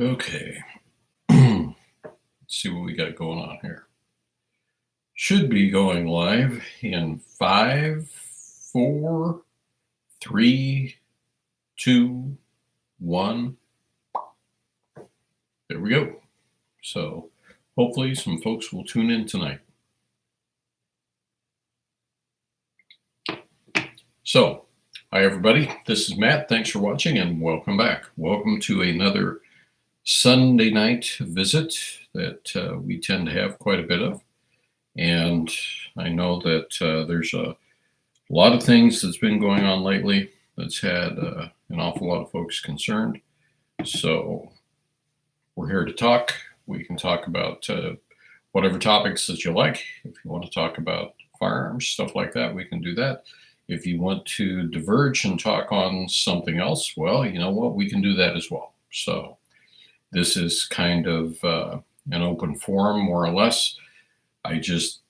Okay. Let's see what we got going on here. Should be going live in 5, 4, 3, 2, 1. There we go. So hopefully some folks will tune in tonight. So, hi everybody. This is Matt. Thanks for watching and welcome back. Welcome to another Sunday night visit that we tend to have quite a bit of. And I know that there's a lot of things that's been going on lately that's had an awful lot of folks concerned. So we're here to talk. We can talk about whatever topics that you like. If you want to talk about firearms, stuff like that, we can do that. If you want to diverge and talk on something else, well, you know what? We can do that as well. So this is kind of an open forum, more or less. I just,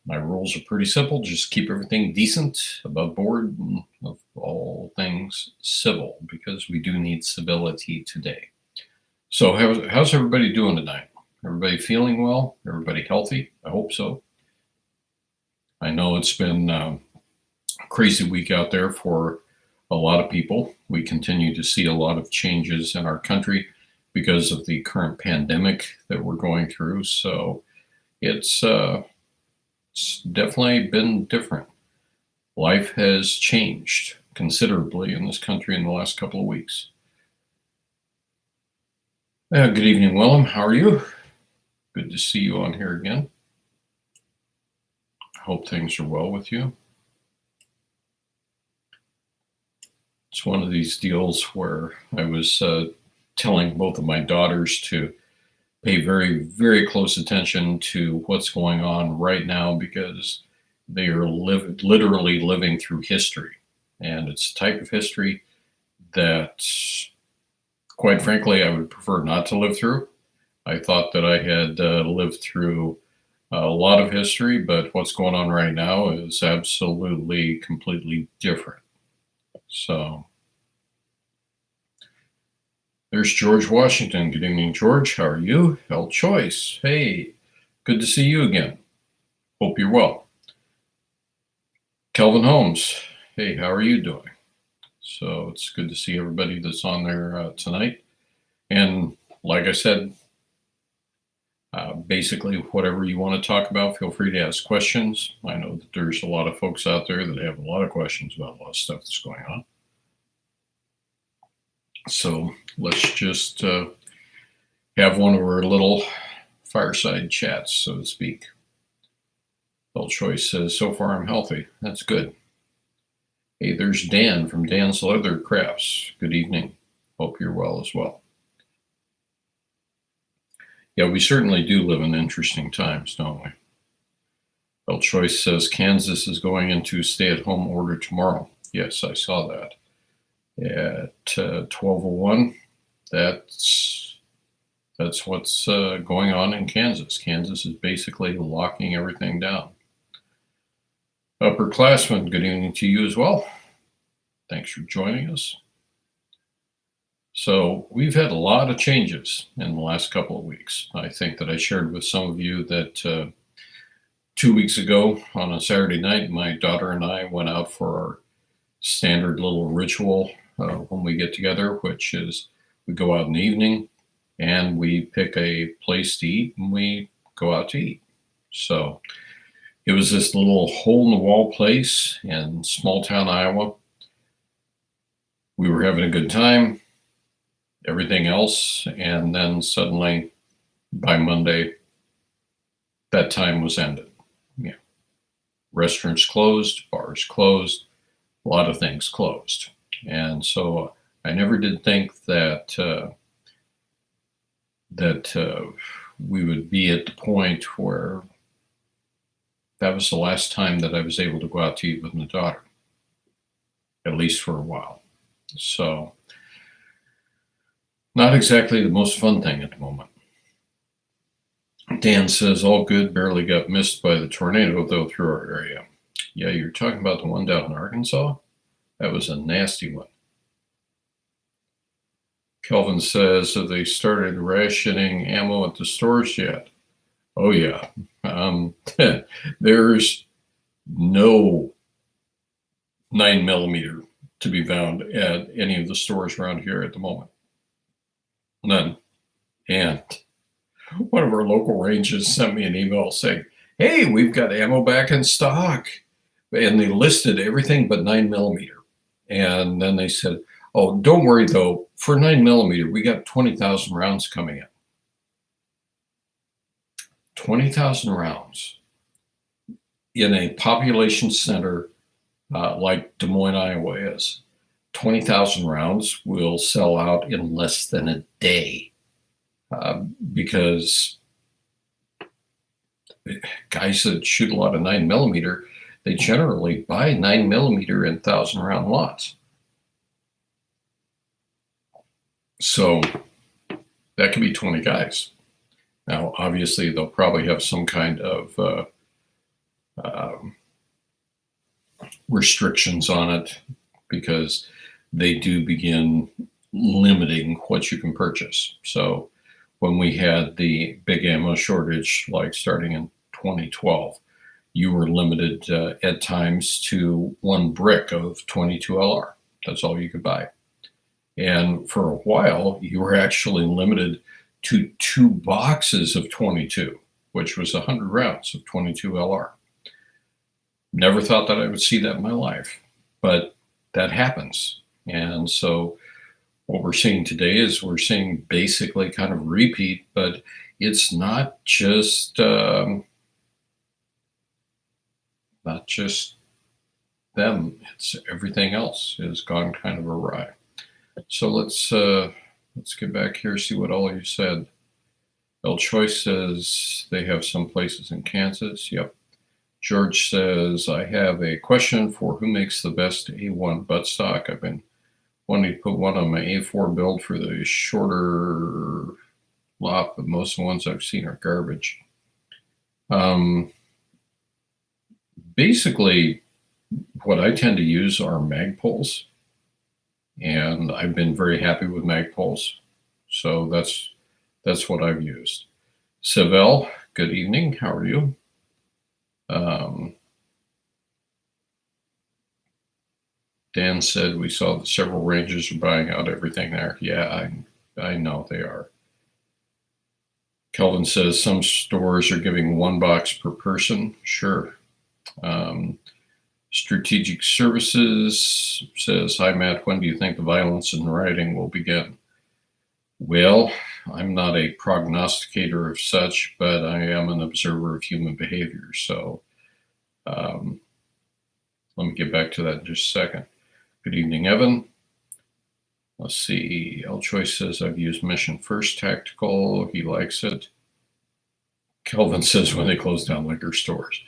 my rules are pretty simple. Just keep everything decent, above board, and of all things civil, because we do need civility today. So how's everybody doing tonight? Everybody feeling well? Everybody healthy? I hope so. I know it's been a crazy week out there for a lot of people. We continue to see a lot of changes in our country because of the current pandemic that we're going through. So it's definitely been different. Life has changed considerably in this country in the last couple of weeks. Good evening, Willem. How are you? Good to see you on here again. I hope things are well with you. It's one of these deals where I was telling both of my daughters to pay very, very close attention to what's going on right now, because they are literally living through history. And it's a type of history that, quite frankly, I would prefer not to live through. I thought that I had lived through a lot of history, but what's going on right now is absolutely, completely different. So there's George Washington. Good evening, George. How are you? Health Choice. Hey, good to see you again. Hope you're well. Kelvin Holmes. Hey, how are you doing? So it's good to see everybody that's on there tonight. And like I said, basically whatever you want to talk about, feel free to ask questions. I know that there's a lot of folks out there that have a lot of questions about a lot of stuff that's going on. So let's just have one of our little fireside chats, so to speak. Health Choice says, so far I'm healthy. That's good. Hey, there's Dan from Dan's Leather Crafts. Good evening. Hope you're well as well. Yeah, we certainly do live in interesting times, don't we? Health Choice says Kansas is going into stay-at-home order tomorrow. Yes, I saw that. At 12:01, that's what's going on in Kansas. Kansas is basically locking everything down. Upperclassmen, good evening to you as well. Thanks for joining us. So we've had a lot of changes in the last couple of weeks. I think that I shared with some of you that 2 weeks ago on a Saturday night, my daughter and I went out for our standard little ritual when we get together, which is we go out in the evening and we pick a place to eat and we go out to eat. So it was this little hole in the wall place in small town Iowa. We were having a good time, everything else, and then suddenly by Monday, that time was ended. Yeah. Restaurants closed, bars closed, a lot of things closed. And so I never did think that we would be at the point where that was the last time that I was able to go out to eat with my daughter, at least for a while. So not exactly the most fun thing at the moment. Dan says, all good, barely got missed by the tornado, though, through our area. Yeah, you're talking about the one down in Arkansas? That was a nasty one. Kelvin says, have they started rationing ammo at the stores yet? Oh, yeah. There's no 9mm to be found at any of the stores around here at the moment. None. And one of our local ranges sent me an email saying, hey, we've got ammo back in stock. And they listed everything but 9mm. And then they said, oh, don't worry, though. For 9mm, we got 20,000 rounds coming in. 20,000 rounds in a population center like Des Moines, Iowa is. 20,000 rounds will sell out in less than a day because guys that shoot a lot of 9mm, they generally buy 9mm in 1,000-round lots. So that could be 20 guys. Now, obviously, they'll probably have some kind of restrictions on it because they do begin limiting what you can purchase. So when we had the big ammo shortage, like starting in 2012, you were limited at times to one brick of 22 LR. That's all you could buy. And for a while, you were actually limited to 2 boxes of 22, which was 100 rounds of 22 LR. Never thought that I would see that in my life, but that happens. And so what we're seeing today is we're seeing basically kind of repeat, but it's not just them, it's everything else has gone kind of awry. So let's get back here, see what all you said. El Choice says they have some places in Kansas. Yep. George says, I have a question for who makes the best A1 buttstock. I've been wanting to put one on my A4 build for the shorter lot, but most of the ones I've seen are garbage. Basically, what I tend to use are Magpoles. And I've been very happy with Magpoles. So that's what I've used. Savell, good evening. How are you? Dan said we saw that several ranges are buying out everything there. Yeah, I know they are. Kelvin says some stores are giving 1 box per person. Sure. Strategic Services says, hi, Matt, when do you think the violence and rioting will begin? Well, I'm not a prognosticator of such, but I am an observer of human behavior. So let me get back to that in just a second. Good evening, Evan. Let's see. El Choice says, I've used Mission First Tactical. He likes it. Kelvin says, when they close down liquor stores.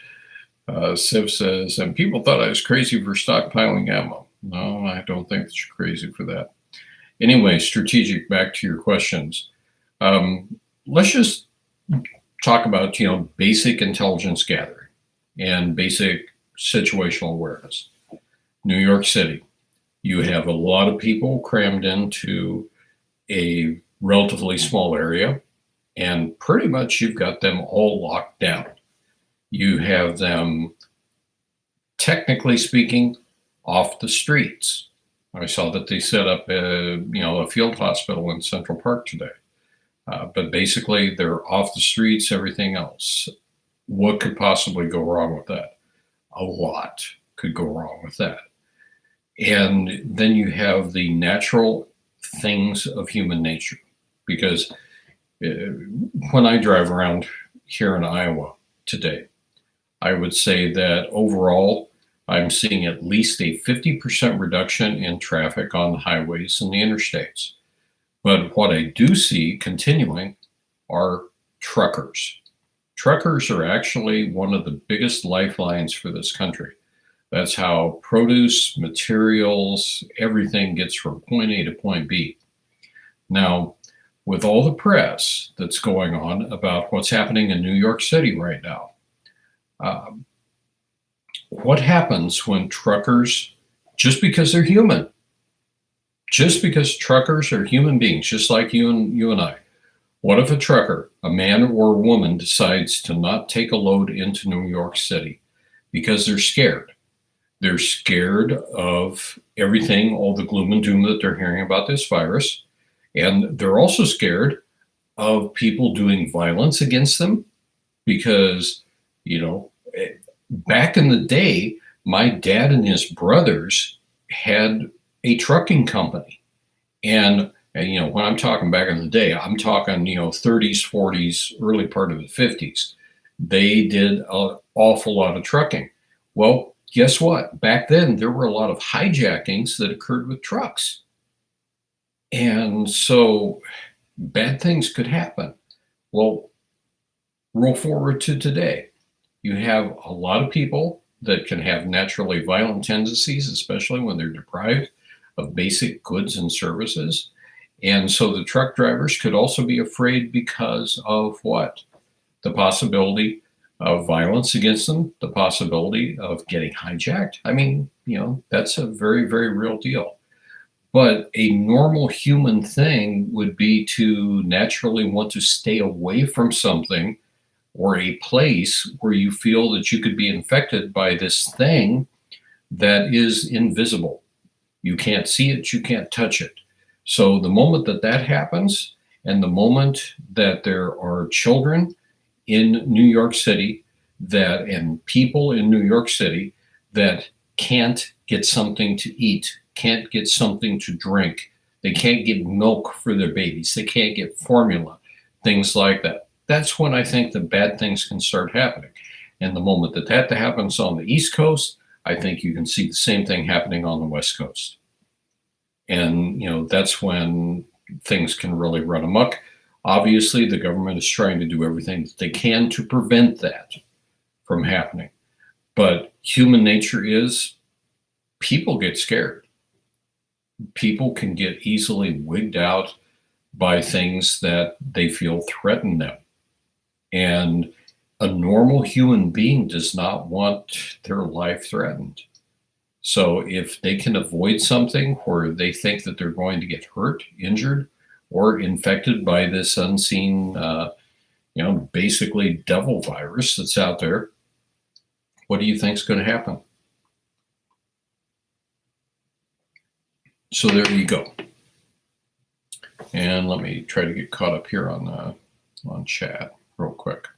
Siv says, and people thought I was crazy for stockpiling ammo. No, I don't think that you're crazy for that. Anyway, Strategic, back to your questions. Let's just talk about, basic intelligence gathering and basic situational awareness. New York City, you have a lot of people crammed into a relatively small area, and pretty much you've got them all locked down. You have them, technically speaking, off the streets. I saw that they set up a field hospital in Central Park today. But basically, they're off the streets, everything else. What could possibly go wrong with that? A lot could go wrong with that. And then you have the natural things of human nature. Because when I drive around here in Iowa today, I would say that overall, I'm seeing at least a 50% reduction in traffic on the highways and the interstates. But what I do see continuing are truckers. Truckers are actually one of the biggest lifelines for this country. That's how produce, materials, everything gets from point A to point B. Now, with all the press that's going on about what's happening in New York City right now, what happens when truckers, just because they're human, Just because truckers are human beings, just like you and I. What if a trucker, a man or a woman, decides to not take a load into New York City because they're scared? They're scared of everything, all the gloom and doom that they're hearing about this virus. And they're also scared of people doing violence against them because, you know, back in the day, my dad and his brothers had a trucking company. And you know, when I'm talking back in the day, I'm talking, 30s, 40s, early part of the 50s. They did an awful lot of trucking. Well, guess what? Back then, there were a lot of hijackings that occurred with trucks. And so bad things could happen. Well, roll forward to today. You have a lot of people that can have naturally violent tendencies, especially when they're deprived of basic goods and services. And so the truck drivers could also be afraid because of what? The possibility of violence against them, the possibility of getting hijacked. I mean, that's a very, very real deal. But a normal human thing would be to naturally want to stay away from something or a place where you feel that you could be infected by this thing that is invisible. You can't see it, you can't touch it. So the moment that that happens, and the moment that there are children in New York City and people in New York City that can't get something to eat, can't get something to drink, they can't get milk for their babies, they can't get formula, things like that. That's when I think the bad things can start happening. And the moment that that happens on the East Coast, I think you can see the same thing happening on the West Coast. And, that's when things can really run amok. Obviously, the government is trying to do everything that they can to prevent that from happening. But human nature is people get scared. People can get easily wigged out by things that they feel threaten them. And a normal human being does not want their life threatened. So if they can avoid something where they think that they're going to get hurt, injured, or infected by this unseen, basically devil virus that's out there, what do you think is going to happen? So there you go. And let me try to get caught up here on chat real quick.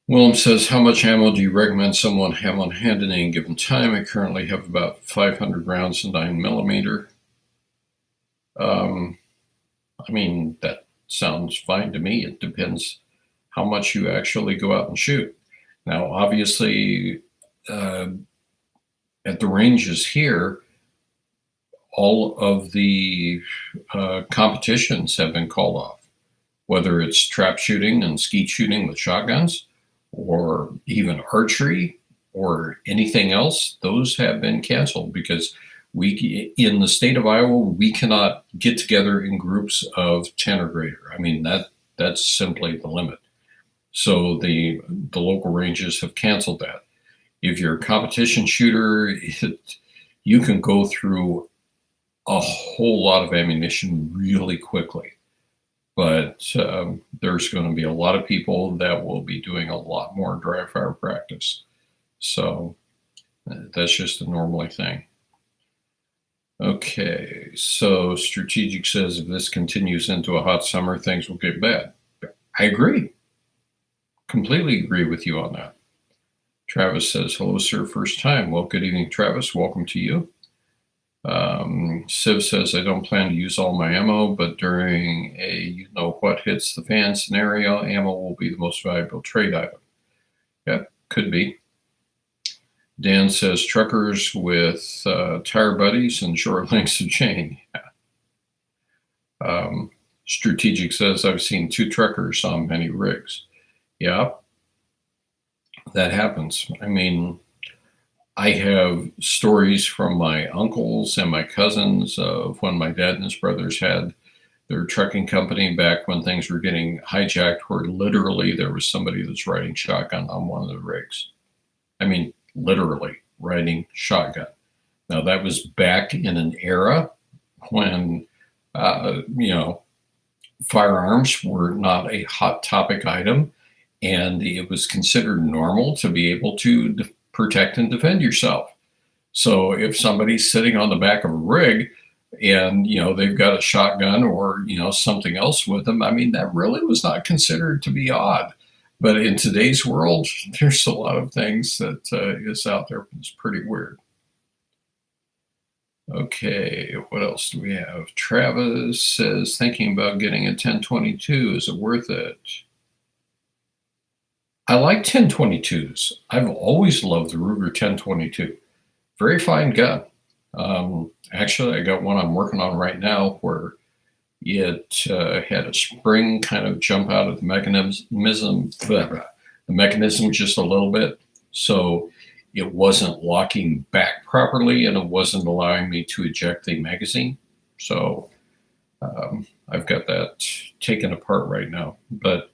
Willem says, how much ammo do you recommend someone have on hand at any given time? I currently have about 500 rounds in 9mm. That sounds fine to me. It depends how much you actually go out and shoot. Now, obviously, at the ranges here, all of the competitions have been called off, whether it's trap shooting and skeet shooting with shotguns, or even archery or anything else. Those have been canceled because in the state of Iowa, we cannot get together in groups of 10 or greater. I mean, that's simply the limit. So the local ranges have canceled that. If you're a competition shooter, you can go through a whole lot of ammunition really quickly. But there's going to be a lot of people that will be doing a lot more dry fire practice. So that's just a normal thing. Okay, so Strategic says if this continues into a hot summer, things will get bad. I agree. Completely agree with you on that. Travis says, hello, sir, first time. Well, good evening, Travis. Welcome to you. Civ says, I don't plan to use all my ammo, but during a what hits the fan scenario, ammo will be the most valuable trade item. Yeah, could be. Dan says, truckers with tire buddies and short lengths of chain. Yeah. Strategic says, I've seen 2 truckers on many rigs. Yeah, that happens. I mean, I have stories from my uncles and my cousins of when my dad and his brothers had their trucking company back when things were getting hijacked, where literally there was somebody that's riding shotgun on one of the rigs. I mean, literally riding shotgun. Now, that was back in an era when, you know, firearms were not a hot topic item, and it was considered normal to be able to protect and defend yourself. So if somebody's sitting on the back of a rig and they've got a shotgun or something else with them, I mean that really was not considered to be odd. But in today's world, there's a lot of things that is out there. It's pretty weird. Okay, what else do we have? Travis says, thinking about getting a 1022. Is it worth it? I like 1022s. I've always loved the Ruger 1022. Very fine gun. Actually, I got one I'm working on right now where it had a spring kind of jump out of the mechanism just a little bit. So it wasn't locking back properly and it wasn't allowing me to eject the magazine. So I've got that taken apart right now. But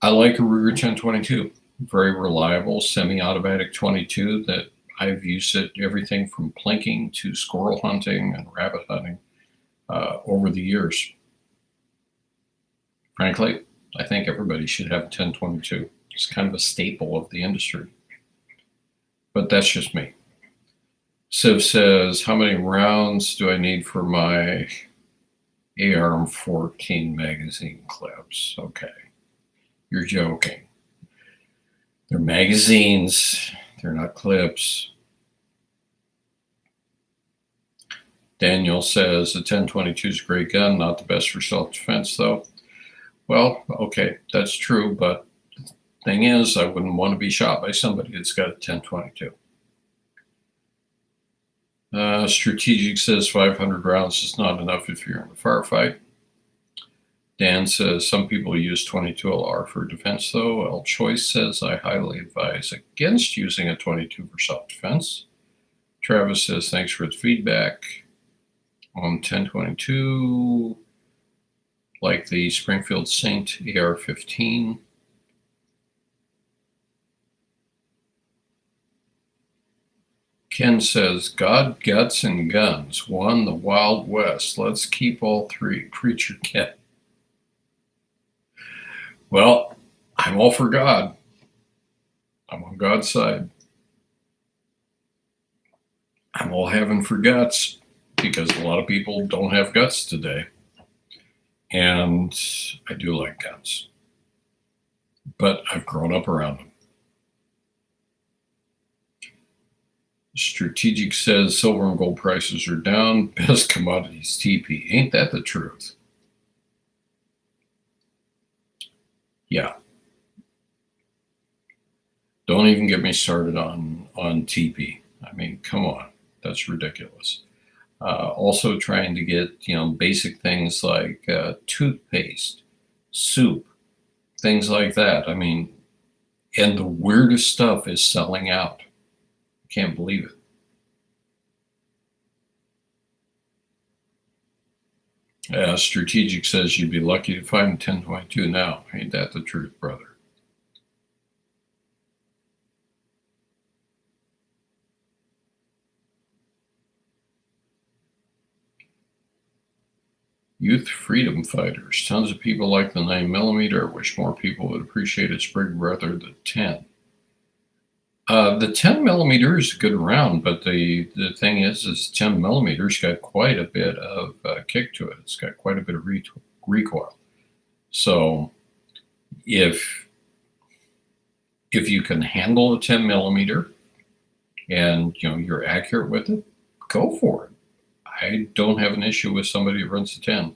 I like a Ruger 1022. Very reliable semi-automatic 22 that I've used it everything from plinking to squirrel hunting and rabbit hunting over the years. Frankly, I think everybody should have a 1022. It's kind of a staple of the industry. But that's just me. Civ says, how many rounds do I need for my ARM 14 magazine clips? Okay, you're joking. They're magazines. They're not clips. Daniel says, the 1022 is a great gun, not the best for self-defense, though. Well, okay, that's true, but the thing is, I wouldn't want to be shot by somebody that's got a 1022. Strategic says 500 rounds is not enough if you're in a firefight. Dan says some people use 22 LR for defense, though. L Choice says I highly advise against using a 22 for self-defense. Travis says thanks for the feedback on 1022, like the Springfield Saint AR-15. Ken says, God, guts, and guns won the Wild West. Let's keep all three. Preacher Ken. Well, I'm all for God. I'm on God's side. I'm all heaven for guts because a lot of people don't have guts today. And I do like guns. But I've grown up around them. Strategic says silver and gold prices are down. Best commodities TP. Ain't that the truth? Yeah. Don't even get me started on TP. I mean, come on. That's ridiculous. Also trying to get, basic things like toothpaste, soup, things like that. I mean, and the weirdest stuff is selling out. Can't believe it. Strategic says you'd be lucky to find a 1022 now. Ain't that the truth, brother? Youth freedom fighters. Tons of people like the 9mm. I wish more people would appreciate its big brother, the 10. The 10mm is a good round, but the thing is 10mm got quite a bit of kick to it. It's got quite a bit of recoil. So if you can handle a 10mm and you're accurate with it, go for it. I don't have an issue with somebody who runs a 10.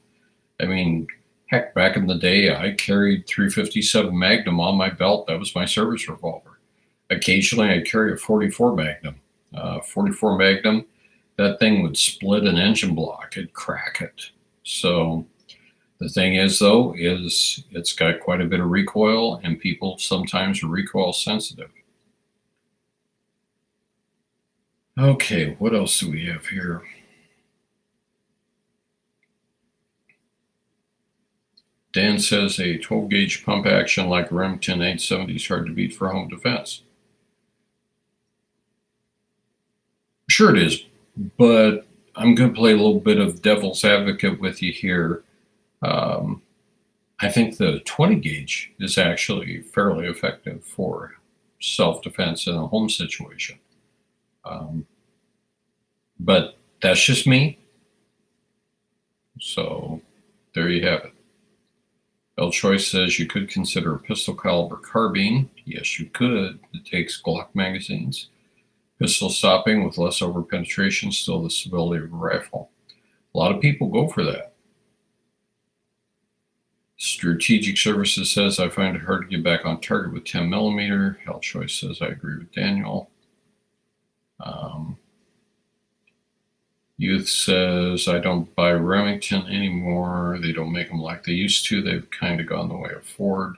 I mean, heck, back in the day, I carried 357 Magnum on my belt. That was my service revolver. Occasionally, I'd carry a 44 Magnum. 44 Magnum, that thing would split an engine block. It'd crack it. So the thing is, though, is it's got quite a bit of recoil, and people sometimes are recoil sensitive. Okay, what else do we have here? Dan says a 12-gauge pump action like a Remington 870 is hard to beat for home defense. Sure it is, but I'm going to play a little bit of devil's advocate with you here. Um, I think the 20 gauge is actually fairly effective for self-defense in a home situation. Um, but that's just me. So there you have it. El Choice says you could consider a pistol caliber carbine. Yes, you could. It takes Glock magazines. Pistol stopping with less over-penetration, still the stability of a rifle. A lot of people go for that. Strategic Services says, I find it hard to get back on target with 10 millimeter. Health Choice says, I agree with Daniel. Youth says, I don't buy Remington anymore. They don't make them like they used to. They've kind of gone the way of Ford.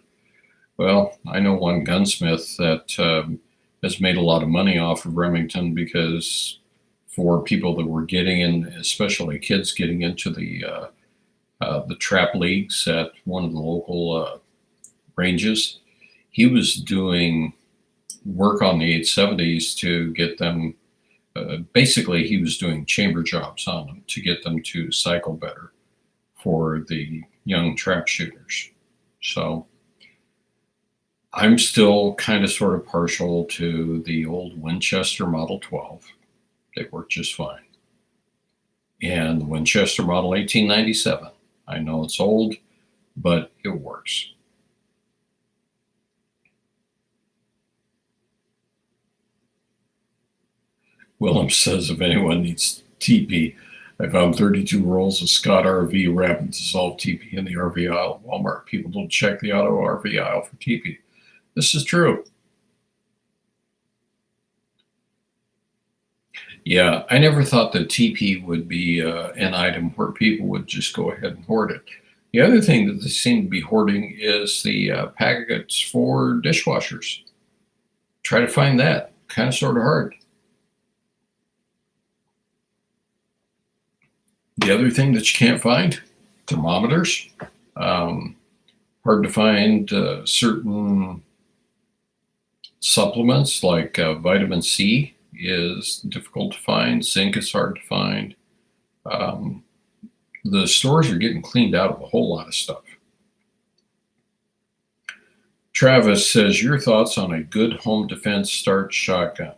Well, I know one gunsmith that has made a lot of money off of Remington because for people that were getting in, especially kids getting into the trap leagues at one of the local ranges, he was doing work on the 870s to get them. Basically, he was doing chamber jobs on them to get them to cycle better for the young trap shooters. So I'm still kind of sort of partial to the old Winchester Model 12. They work just fine. And the Winchester Model 1897. I know it's old, but it works. Willem says, if anyone needs TP, I found 32 rolls of Scott RV rapid dissolved TP in the RV aisle at Walmart. People don't check the auto RV aisle for TP. This is true. Yeah, I never thought that TP would be an item where people would just go ahead and hoard it. The other thing that they seem to be hoarding is the packets for dishwashers. Try to find that. Kind of sort of hard. The other thing that you can't find, thermometers. Hard to find certain supplements like vitamin C is difficult to find. Zinc is hard to find. The stores are getting cleaned out of a whole lot of stuff. Travis says, your thoughts on a good home defense start shotgun.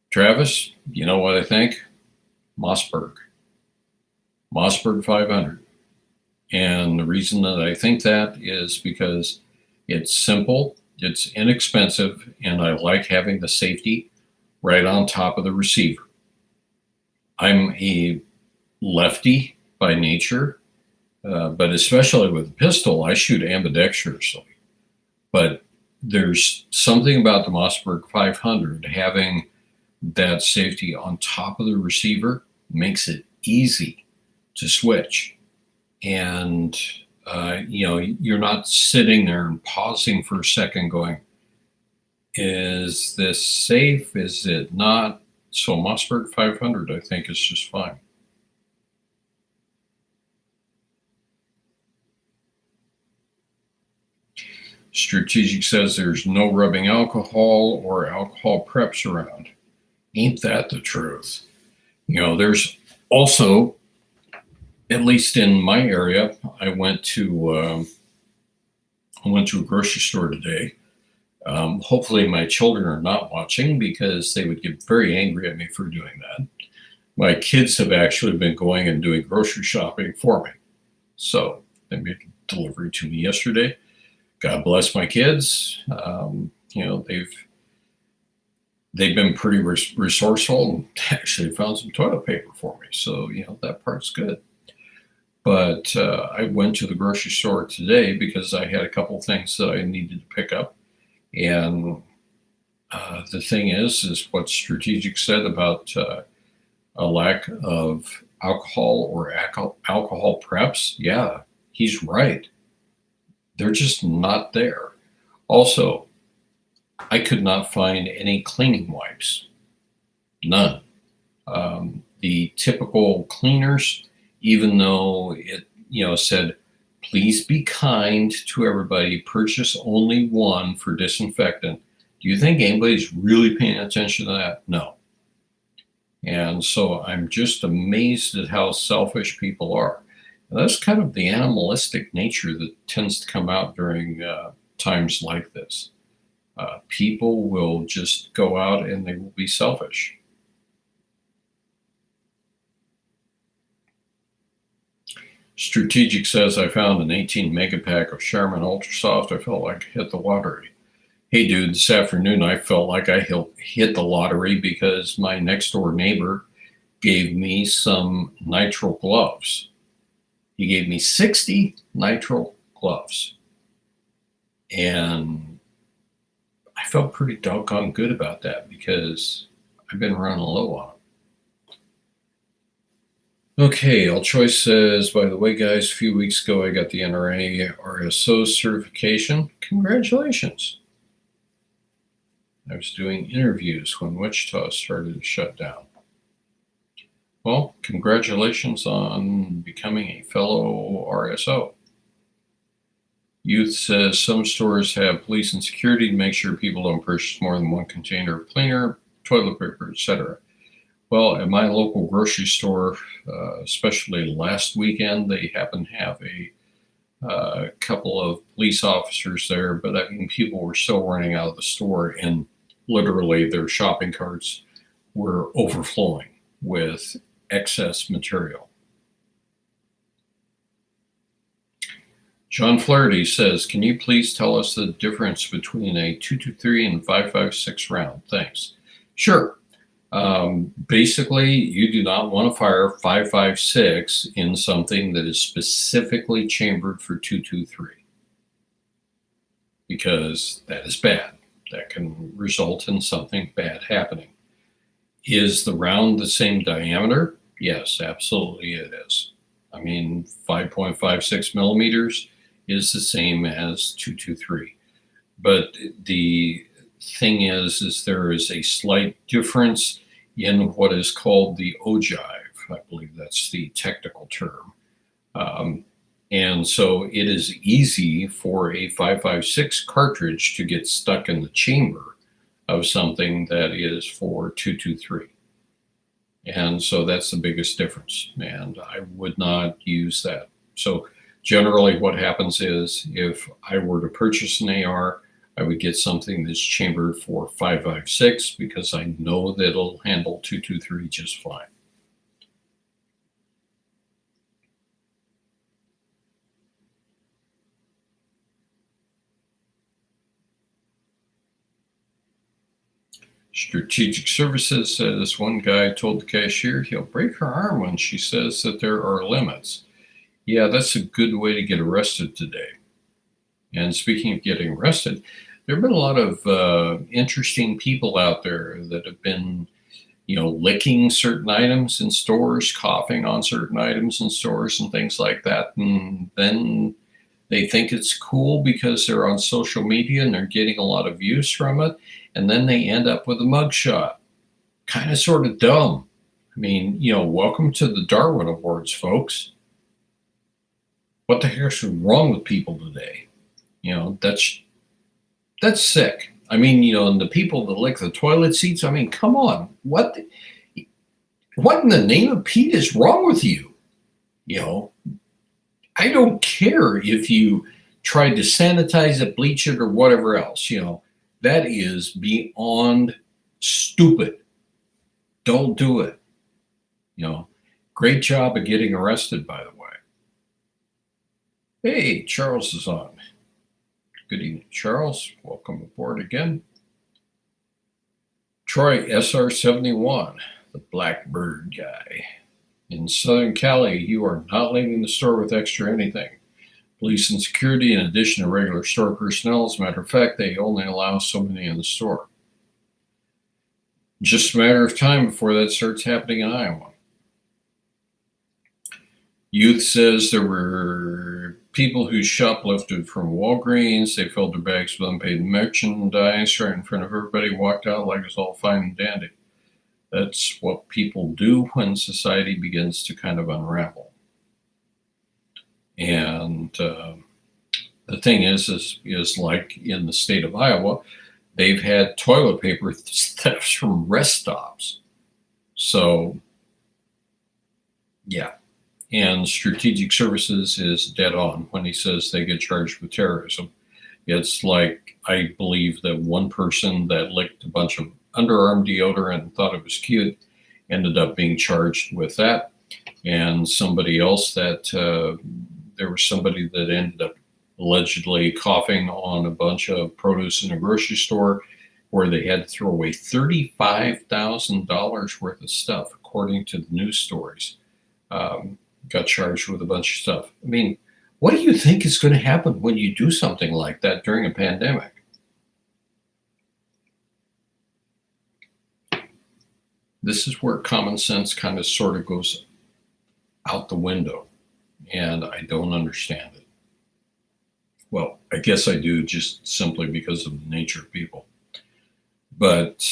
Travis, you know what I think? Mossberg 500. And the reason that I think that is because it's simple, it's inexpensive, and I like having the safety right on top of the receiver. I'm a lefty by nature, but especially with a pistol, I shoot ambidextrously. But there's something about the Mossberg 500 having that safety on top of the receiver makes it easy to switch. And, you're not sitting there and pausing for a second going, is this safe? Is it not? So Mossberg 500, I think, is just fine. Strategic says there's no rubbing alcohol or alcohol preps around. Ain't that the truth? There's also, at least in my area, I went to a grocery store today. Hopefully my children are not watching because they would get very angry at me for doing that. My kids have actually been going and doing grocery shopping for me. So they made a delivery to me yesterday. God bless my kids. They've been pretty resourceful and actually found some toilet paper for me. So, that part's good. But I went to the grocery store today because I had a couple things that I needed to pick up. And the thing is what Strategic said about a lack of alcohol or alcohol preps. Yeah, he's right. They're just not there. Also, I could not find any cleaning wipes. None. The typical cleaners, even though it, said, please be kind to everybody, purchase only one for disinfectant. Do you think anybody's really paying attention to that? No. And so I'm just amazed at how selfish people are. And that's kind of the animalistic nature that tends to come out during times like this. People will just go out and they will be selfish. Strategic says, I found an 18 mega pack of Charmin Ultra Soft. I felt like I hit the lottery. Hey, dude, this afternoon I felt like I hit the lottery because my next door neighbor gave me some nitrile gloves. He gave me 60 nitrile gloves. And I felt pretty doggone good about that because I've been running low on them. Okay, All Choice says, by the way, guys, a few weeks ago I got the NRA RSO certification. Congratulations. I was doing interviews when Wichita started to shut down. Well, congratulations on becoming a fellow RSO. Youth says some stores have police and security to make sure people don't purchase more than one container of cleaner, toilet paper, etc. Well, at my local grocery store, especially last weekend, they happened to have a couple of police officers there, but I mean, people were still running out of the store, and literally their shopping carts were overflowing with excess material. John Flaherty says, can you please tell us the difference between a 223 and 5.56 round? Thanks. Sure. Basically, you do not want to fire 5.56 in something that is specifically chambered for 223 because that is bad. That can result in something bad happening. Is the round the same diameter? Yes, absolutely it is. I mean, 5.56 millimeters is the same as 223. But the thing is there is a slight difference in what is called the ogive. I believe that's the technical term. And so it is easy for a 5.56 cartridge to get stuck in the chamber of something that is for 223. And so that's the biggest difference. And I would not use that. So generally what happens is if I were to purchase an AR, I would get something that's chambered for 5.56 because I know that it'll handle 223 just fine. Strategic Services says one guy told the cashier he'll break her arm when she says that there are limits. Yeah, that's a good way to get arrested today. And speaking of getting arrested, there have been a lot of interesting people out there that have been, licking certain items in stores, coughing on certain items in stores and things like that. And then they think it's cool because they're on social media and they're getting a lot of views from it. And then they end up with a mugshot. Kind of sort of dumb. I mean, welcome to the Darwin Awards, folks. What the heck's wrong with people today? That's sick. I mean, and the people that lick the toilet seats, I mean, come on. What in the name of Pete is wrong with you? I don't care if you tried to sanitize it, bleach it, or whatever else, that is beyond stupid. Don't do it. Great job of getting arrested, by the way. Hey, Charles is on. Good evening, Charles. Welcome aboard again. Troy SR71, the Blackbird guy. In Southern Cali, you are not leaving the store with extra anything. Police and security, in addition to regular store personnel, as a matter of fact, they only allow so many in the store. Just a matter of time before that starts happening in Iowa. Youth says there were people who shoplifted from Walgreens. They filled their bags with unpaid merchandise right in front of everybody, walked out like it's all fine and dandy. That's what people do when society begins to kind of unravel. And the thing is like in the state of Iowa, they've had toilet paper thefts from rest stops. So, yeah. And strategic services is dead on when he says they get charged with terrorism. It's like, I believe that one person that licked a bunch of underarm deodorant and thought it was cute ended up being charged with that. And somebody else that there was somebody that ended up allegedly coughing on a bunch of produce in a grocery store where they had to throw away $35,000 worth of stuff, according to the news stories. Got charged with a bunch of stuff. I mean, what do you think is going to happen when you do something like that during a pandemic? This is where common sense kind of sort of goes out the window, and I don't understand it. Well, I guess I do, just simply because of the nature of people. But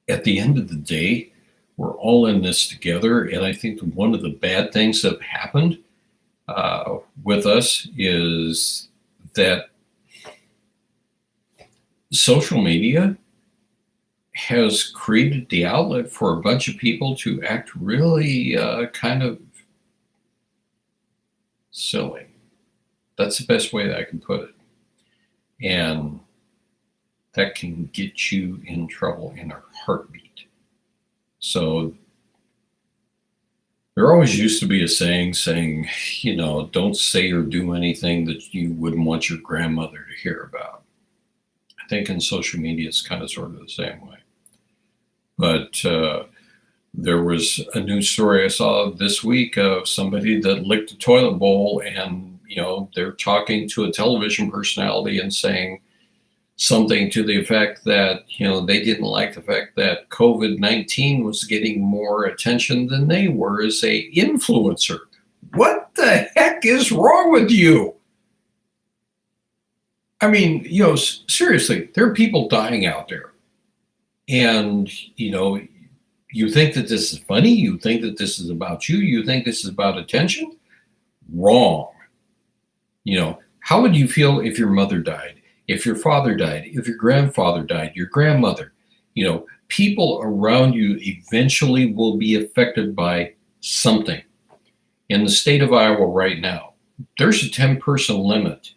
at the end of the day, we're all in this together, and I think that one of the bad things that have happened with us is that social media has created the outlet for a bunch of people to act really kind of silly. That's the best way that I can put it. And that can get you in trouble in a heartbeat. So there always used to be a saying, don't say or do anything that you wouldn't want your grandmother to hear about. I think in social media, it's kind of sort of the same way. But there was a news story I saw this week of somebody that licked a toilet bowl, and they're talking to a television personality and saying something to the effect that they didn't like the fact that COVID-19 was getting more attention than they were as a influencer. What the heck is wrong with you? I mean, seriously, there are people dying out there. And, you think that this is funny? You think that this is about you? You think this is about attention? Wrong. How would you feel if your mother died? If your father died? If your grandfather died? Your grandmother? People around you eventually will be affected by something. In the state of Iowa right now, there's a 10-person limit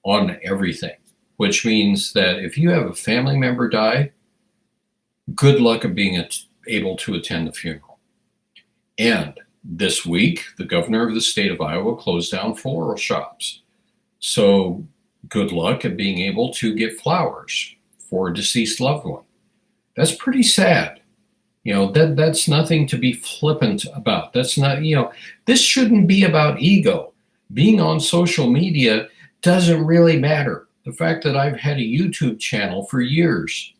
on everything, which means that if you have a family member die, good luck of being able to attend the funeral. And this week, the governor of the state of Iowa closed down floral shops. So good luck at being able to get flowers for a deceased loved one. That's pretty sad. That's nothing to be flippant about. That's not, this shouldn't be about ego. Being on social media doesn't really matter. The fact that I've had a YouTube channel for years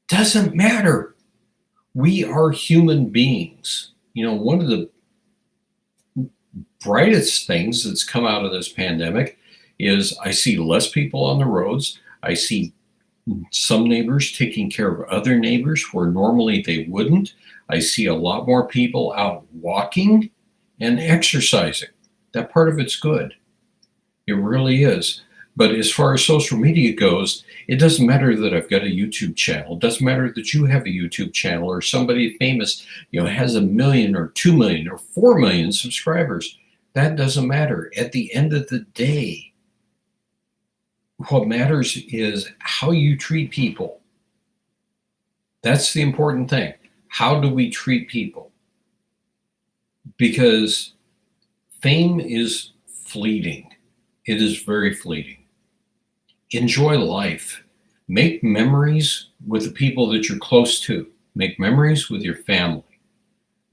doesn't matter. We are human beings. One of the brightest things that's come out of this pandemic is I see less people on the roads. I see some neighbors taking care of other neighbors where normally they wouldn't. I see a lot more people out walking and exercising. That part of it's good. It really is. But as far as social media goes, it doesn't matter that I've got a YouTube channel. It doesn't matter that you have a YouTube channel or somebody famous, has 1 million or 2 million or 4 million subscribers. That doesn't matter. At the end of the day, what matters is how you treat people. That's the important thing. How do we treat people? Because fame is fleeting. It is very fleeting. Enjoy life. Make memories with the people that you're close to. Make memories with your family.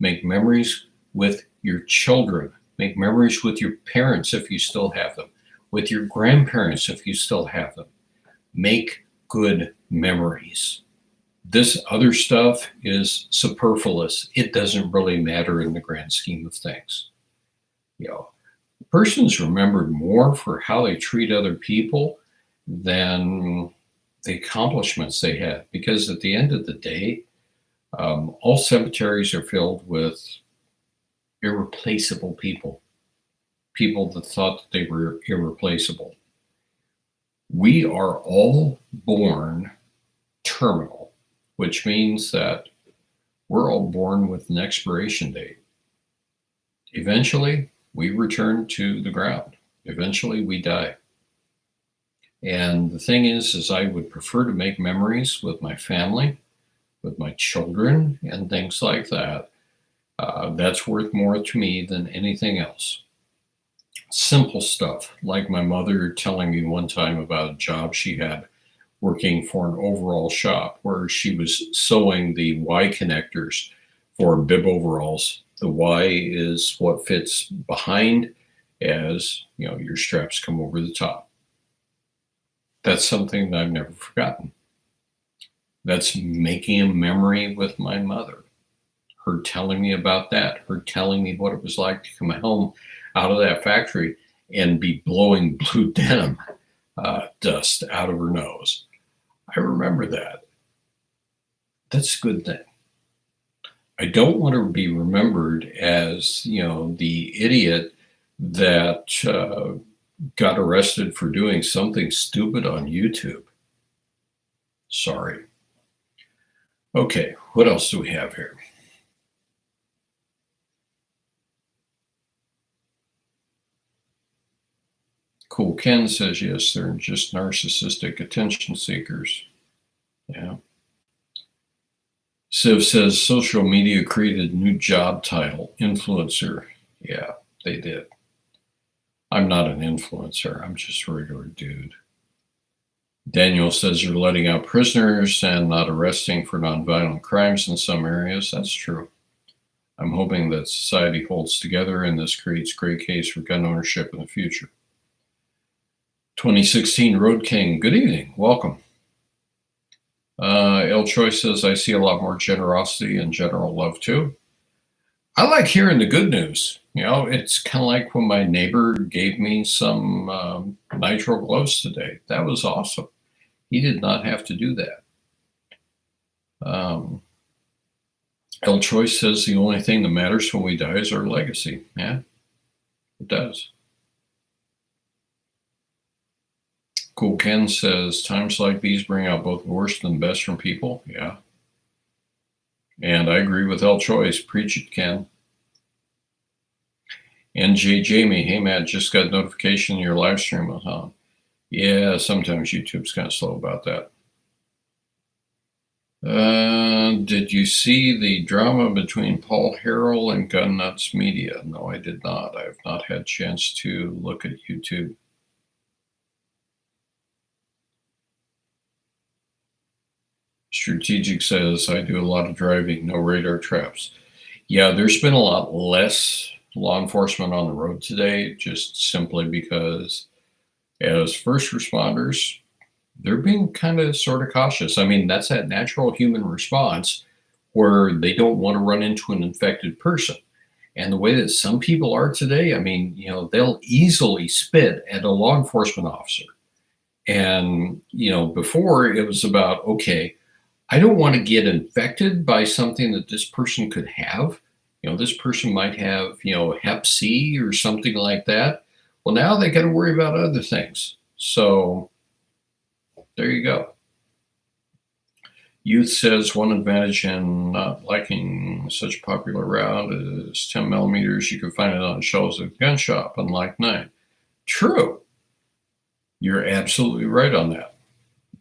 Make memories with your children. Make memories with your parents if you still have them. With your grandparents if you still have them. Make good memories. This other stuff is superfluous. It doesn't really matter in the grand scheme of things. A person's remembered more for how they treat other people than the accomplishments they had. Because at the end of the day, all cemeteries are filled with irreplaceable people. People that thought that they were irreplaceable. We are all born terminal. which means that we're all born with an expiration date. Eventually, we return to the ground. Eventually, we die. And the thing is I would prefer to make memories with my family, with my children, and things like that. That's worth more to me than anything else. Simple stuff, like my mother telling me one time about a job she had working for an overall shop where she was sewing the Y connectors for bib overalls. The Y is what fits behind as your straps come over the top. That's something that I've never forgotten. That's making a memory with my mother. Her telling me about that, her telling me what it was like to come home out of that factory and be blowing blue denim dust out of her nose. I remember that. That's a good thing. I don't want to be remembered as, the idiot that got arrested for doing something stupid on YouTube. Sorry. Okay, what else do we have here? Cool Ken says, yes, they're just narcissistic attention seekers. Yeah. Civ says, social media created a new job title, influencer. Yeah, they did. I'm not an influencer. I'm just a regular dude. Daniel says you're letting out prisoners and not arresting for nonviolent crimes in some areas. That's true. I'm hoping that society holds together and this creates a great case for gun ownership in the future. 2016 Road King, good evening. Welcome. El Choi says, I see a lot more generosity and general love too. I like hearing the good news. It's kind of like when my neighbor gave me some nitro gloves today. That was awesome. He did not have to do that. El Choi says the only thing that matters when we die is our legacy. Yeah, it does. Cool Ken says, times like these bring out both the worst and the best from people. Yeah. And I agree with El Choice. Preach it, Ken. NJ Jamie, hey Matt, just got notification your live stream was on. Yeah, sometimes YouTube's kind of slow about that. Did you see the drama between Paul Harrell and Gun Nuts Media? No, I did not. I have not had a chance to look at YouTube. Strategic says, I do a lot of driving, no radar traps. Yeah, there's been a lot less law enforcement on the road today, just simply because as first responders, they're being kind of sort of cautious. I mean, that's that natural human response where they don't want to run into an infected person. And the way that some people are today, I mean, they'll easily spit at a law enforcement officer. And, before it was about, okay, I don't want to get infected by something that this person could have. This person might have, Hep C or something like that. Well, now they got to worry about other things. So there you go. Youth says one advantage in not liking such a popular round is 10 millimeters. You can find it on shelves at a gun shop, unlike 9. True. You're absolutely right on that.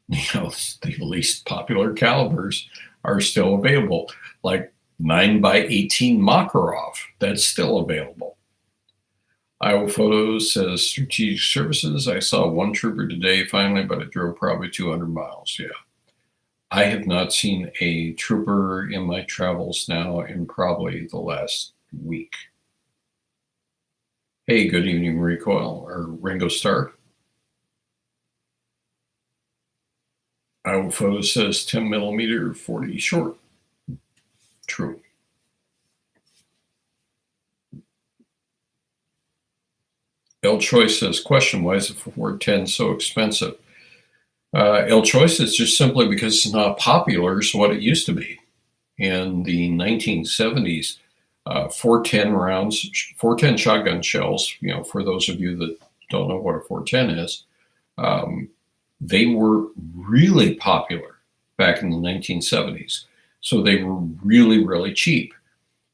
The least popular calibers are still available, like 9x18 Makarov. That's still available. Iowa Photos says strategic services. I saw one trooper today finally, but it drove probably 200 miles. Yeah. I have not seen a trooper in my travels now in probably the last week. Hey, good evening, Recoil or Ringo Starr. Iowa Photos says 10 millimeter, 40 short. True. El Choice says, question, why is the 410 so expensive? El Choice is just simply because it's not popular as what it used to be. In the 1970s, 410 rounds, 410 shotgun shells, for those of you that don't know what a 410 is, they were really popular back in the 1970s. So they were really, really cheap.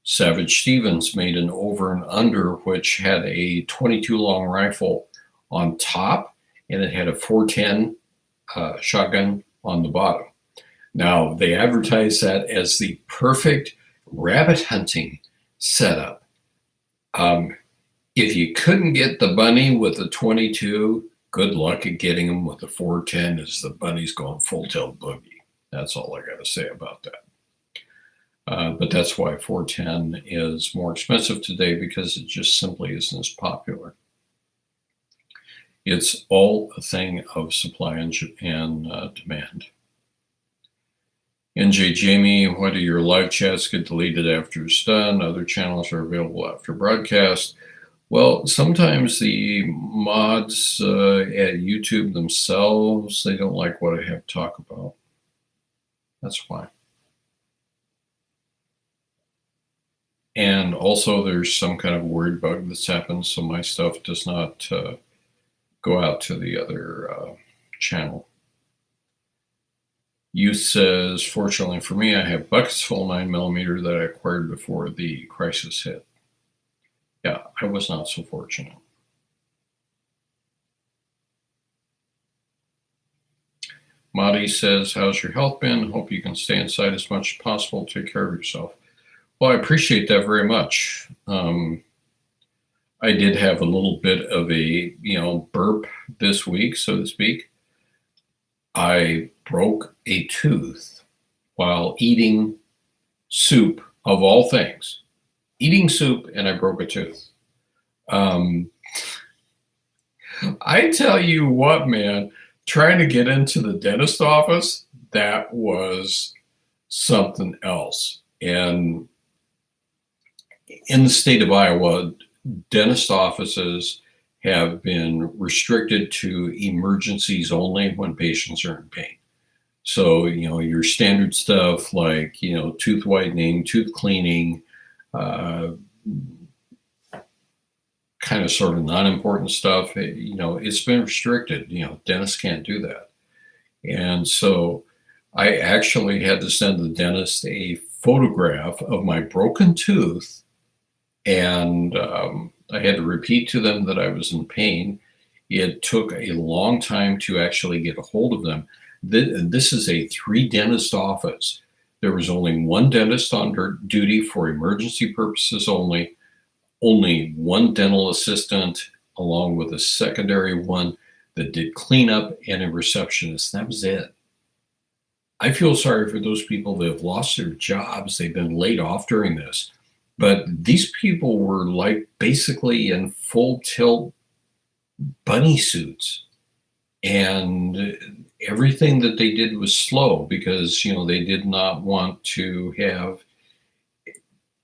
Savage Stevens made an over and under, which had a 22 long rifle on top, and it had a 410 shotgun on the bottom. Now, they advertised that as the perfect rabbit hunting setup. If you couldn't get the bunny with a 22, good luck at getting him with a 410 as the bunny's going full tilt boogie. That's all I got to say about that. But that's why 410 is more expensive today, because it just simply isn't as popular. It's all a thing of supply and demand. NJ Jamie, why do your live chats get deleted after it's done? Other channels are available after broadcast. Well, sometimes the mods at YouTube themselves, they don't like what I have to talk about. That's why. And also there's some kind of word bug that's happened, so my stuff does not go out to the other channel. Youth says, fortunately for me, I have buckets full 9mm that I acquired before the crisis hit. Yeah, I was not so fortunate. Madi says, how's your health been? Hope you can stay inside as much as possible. Take care of yourself. Well, I appreciate that very much. I did have a little bit of a, burp this week, so to speak. I broke a tooth while eating soup, of all things. Eating soup, and I broke a tooth. I tell you what, man, trying to get into the dentist office, that was something else. And in the state of Iowa, dentist offices have been restricted to emergencies only when patients are in pain. So, your standard stuff like, tooth whitening, tooth cleaning, kind of sort of non-important stuff, it's been restricted. Dentists can't do that. And so I actually had to send the dentist a photograph of my broken tooth, and I had to repeat to them that I was in pain. It took a long time to actually get a hold of them. This is a 3-dentist office. There was only one dentist on duty for emergency purposes only one dental assistant, along with a secondary one that did cleanup, and a receptionist. That was it. I feel sorry for those people that have lost their jobs. They've been laid off during this. But these people were like basically in full tilt bunny suits. And everything that they did was slow because, they did not want to have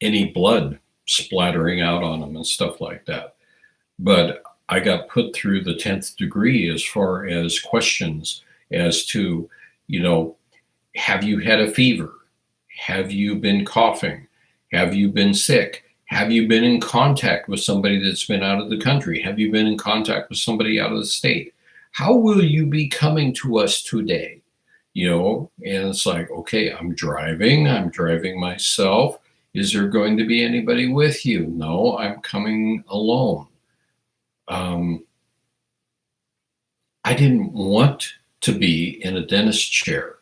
any blood splattering out on them and stuff like that. But I got put through the 10th degree as far as questions as to, have you had a fever? Have you been coughing? Have you been sick? Have you been in contact with somebody that's been out of the country? Have you been in contact with somebody out of the state? How will you be coming to us today? And it's like, okay, I'm driving myself. Is there going to be anybody with you? No, I'm coming alone. I didn't want to be in a dentist chair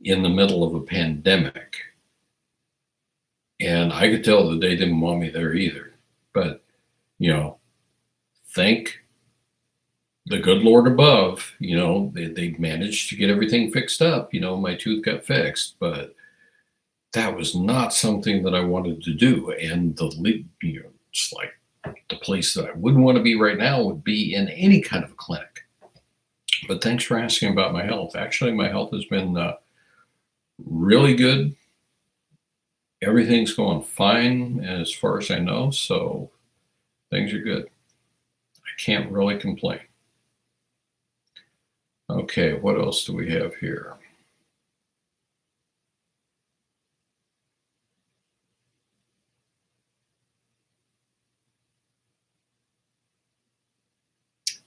in the middle of a pandemic. And I could tell that they didn't want me there either. But, thank the good Lord above, they managed to get everything fixed up. My tooth got fixed, but that was not something that I wanted to do. And it's like the place that I wouldn't want to be right now would be in any kind of a clinic. But thanks for asking about my health. Actually, my health has been really good. Everything's going fine as far as I know, so things are good. I can't really complain. Okay, what else do we have here?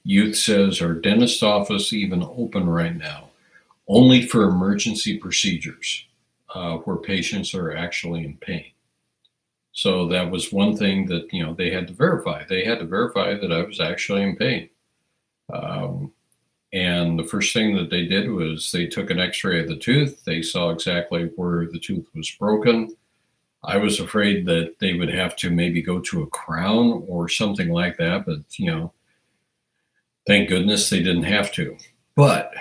Youth says, our dentist office even open right now? only for emergency procedures where patients are actually in pain. So that was one thing that, they had to verify. They had to verify that I was actually in pain. Um, and the first thing that they did was they took an x-ray of the tooth. They saw exactly where the tooth was broken. I was afraid that they would have to maybe go to a crown or something like that, but, thank goodness they didn't have to. But,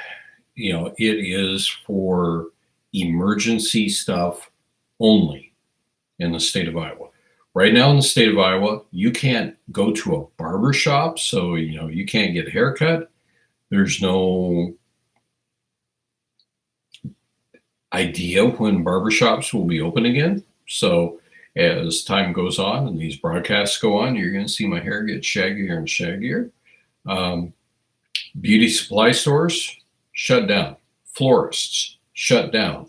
it is for emergency stuff only in the state of Iowa. Right now in the state of Iowa, you can't go to a barber shop, so, you can't get a haircut. There's no idea when barbershops will be open again. So as time goes on and these broadcasts go on, you're going to see my hair get shaggier and shaggier. Beauty supply stores shut down. Florists shut down.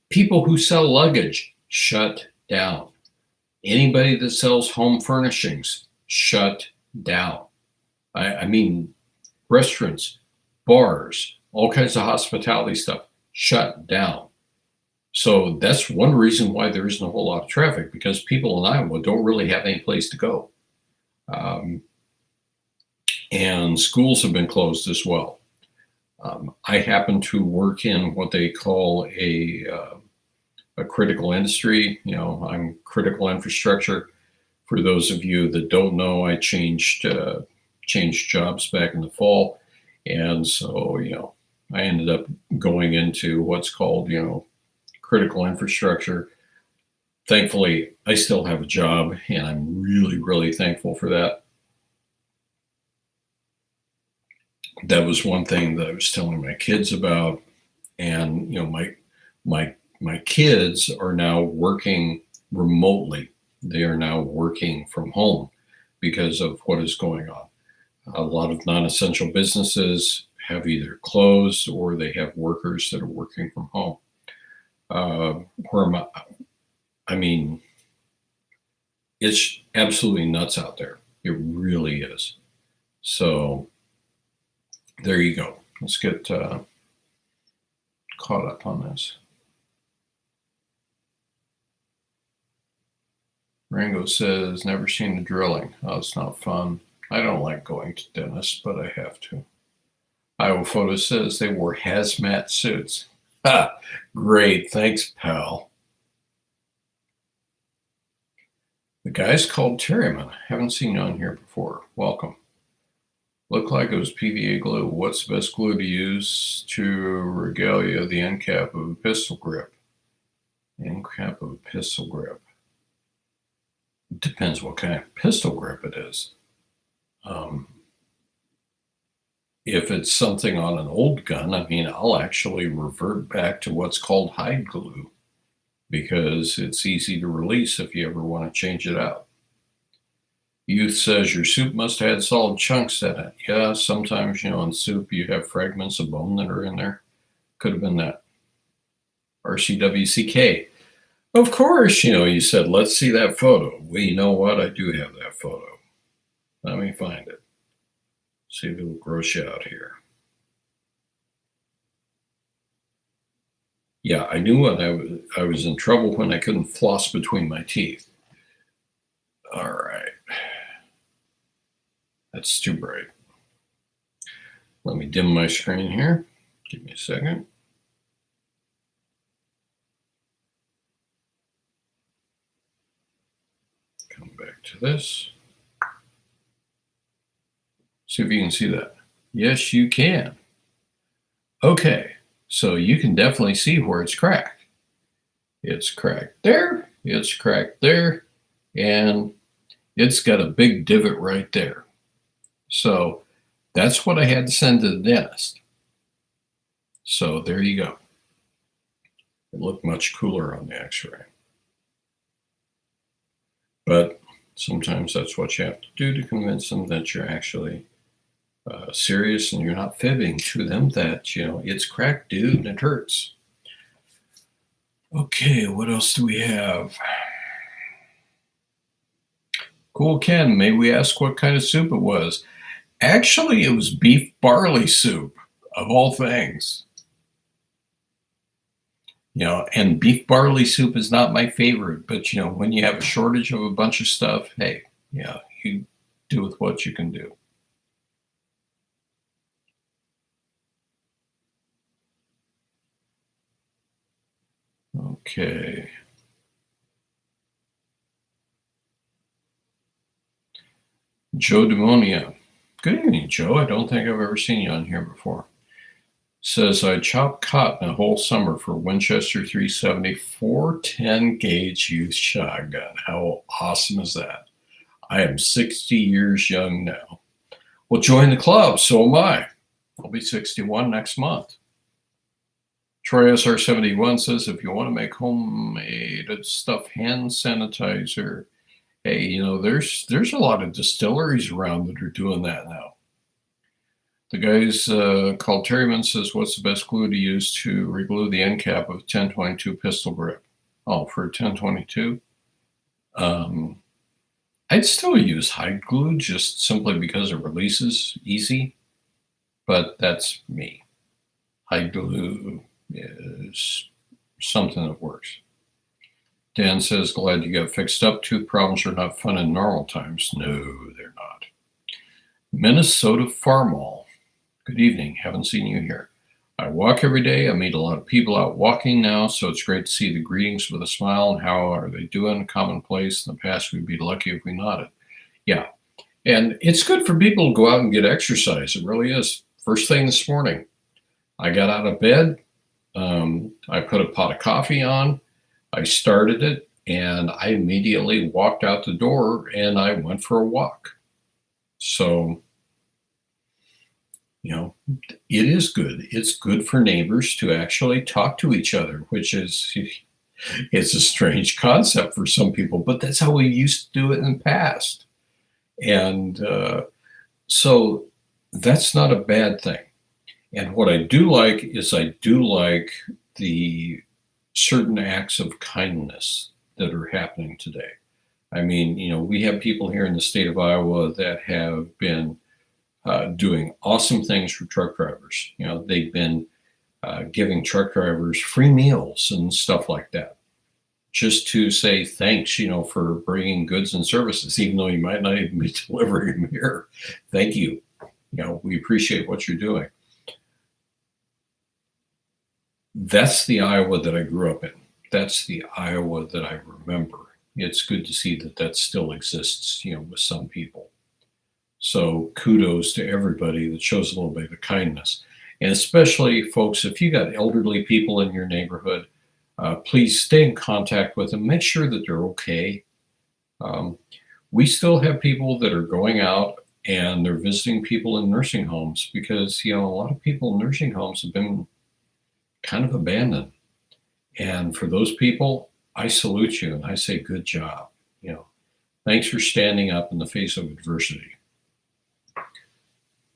People who sell luggage shut down. Anybody that sells home furnishings shut down. I mean, restaurants, bars, all kinds of hospitality stuff shut down. So that's one reason why there isn't a whole lot of traffic, because people in Iowa don't really have any place to go. And schools have been closed as well. I happen to work in what they call a critical industry. I'm critical infrastructure. For those of you that don't know, I changed jobs back in the fall. And so, I ended up going into what's called, critical infrastructure. Thankfully, I still have a job, and I'm really, really thankful for that. That was one thing that I was telling my kids about. And, my kids are now working remotely. They are now working from home because of what is going on. A lot of non-essential businesses have either closed or they have workers that are working from home. I mean, it's absolutely nuts out there. It really is. So there you go. Let's get caught up on this. Rango says, never seen the drilling. Oh, it's not fun. I don't like going to dentists, but I have to. Iowa Photo says they wore hazmat suits. Ha! Great. Thanks, pal. The guy's called Terryman. Haven't seen you on here before. Welcome. Looked like it was PVA glue. What's the best glue to use to regalia the end cap of a pistol grip? End cap of a pistol grip. Depends what kind of pistol grip it is. If it's something on an old gun, I'll actually revert back to what's called hide glue, because it's easy to release if you ever want to change it out. Youth says your soup must have had solid chunks in it. Yeah, sometimes, in soup you have fragments of bone that are in there. Could have been that. RCWCK. Of course, you said, let's see that photo. Well, you know what? I do have that photo. Let me find it. See if it'll gross you out here. Yeah, I knew when I was in trouble when I couldn't floss between my teeth. All right. That's too bright. Let me dim my screen here. Give me a second. Come back to this. See if you can see that. Yes, you can. Okay, so you can definitely see where it's cracked. It's cracked there, it's cracked there, and it's got a big divot right there. So that's what I had to send to the dentist. So there you go. It looked much cooler on the x-ray. But sometimes that's what you have to do to convince them that you're actually serious and you're not fibbing to them, that, it's cracked, dude, and it hurts. Okay, what else do we have? Cool Ken, may we ask what kind of soup it was? Actually, it was beef barley soup, of all things. And beef barley soup is not my favorite, but when you have a shortage of a bunch of stuff, hey, you do with what you can do. Okay. Joe Demonia. Good evening, Joe. I don't think I've ever seen you on here before. Says, I chopped cotton a whole summer for Winchester 370 410 gauge youth shotgun. How awesome is that? I am 60 years young now. Well, join the club. So am I. I'll be 61 next month. Troy SR71 says, if you want to make homemade stuff hand sanitizer, hey, there's a lot of distilleries around that are doing that now. The guy's called Terryman says, what's the best glue to use to reglue the end cap of 1022 pistol grip? Oh, for 1022? I'd still use hide glue just simply because it releases easy, but that's me. Hide glue is something that works. Dan says, glad you got fixed up. Tooth problems are not fun in normal times. No, they're not. Minnesota Farmall. Good evening. Haven't seen you here. I walk every day. I meet a lot of people out walking now, so it's great to see the greetings with a smile and how are they doing? Commonplace. In the past, we'd be lucky if we nodded. Yeah. And it's good for people to go out and get exercise. It really is. First thing this morning, I got out of bed. I put a pot of coffee on. I started it, and I immediately walked out the door, and I went for a walk. So, it is good. It's good for neighbors to actually talk to each other, which is, it's a strange concept for some people, but that's how we used to do it in the past. And so that's not a bad thing. And what I do like is I do like the certain acts of kindness that are happening today. I mean, we have people here in the state of Iowa that have been doing awesome things for truck drivers. They've been giving truck drivers free meals and stuff like that, just to say thanks, for bringing goods and services, even though you might not even be delivering them here. Thank you. We appreciate what you're doing. That's the Iowa that I grew up in. That's the Iowa that I remember. It's good to see that still exists, with some people. So kudos to everybody that shows a little bit of kindness. And especially, folks, if you got elderly people in your neighborhood, please stay in contact with them. Make sure that they're okay. We still have people that are going out and they're visiting people in nursing homes because, a lot of people in nursing homes have been kind of abandoned. And for those people, I salute you and I say, good job. Thanks for standing up in the face of adversity.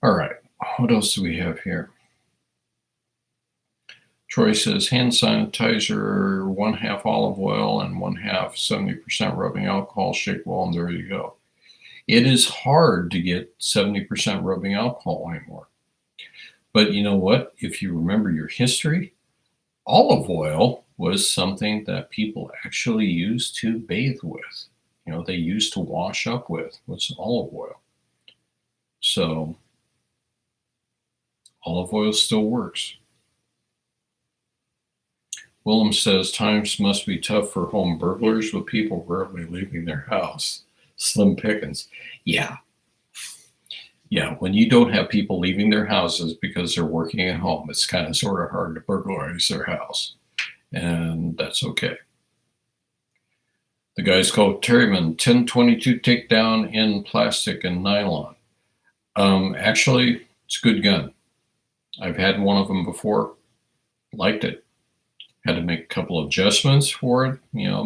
All right, what else do we have here? Troy says hand sanitizer, 1/2 olive oil and 1/2 70% rubbing alcohol, shake well, and there you go. It is hard to get 70% rubbing alcohol anymore. But you know what? If you remember your history, olive oil was something that people actually used to bathe with. They used to wash up with was olive oil. So olive oil still works. Willem says times must be tough for home burglars with people rarely leaving their house. Slim pickings. Yeah. When you don't have people leaving their houses because they're working at home, it's kind of sort of hard to burglarize their house. And that's okay. The guy's called Terryman, 1022 takedown in plastic and nylon. Actually, it's a good gun. I've had one of them before. Liked it. Had to make a couple of adjustments for it,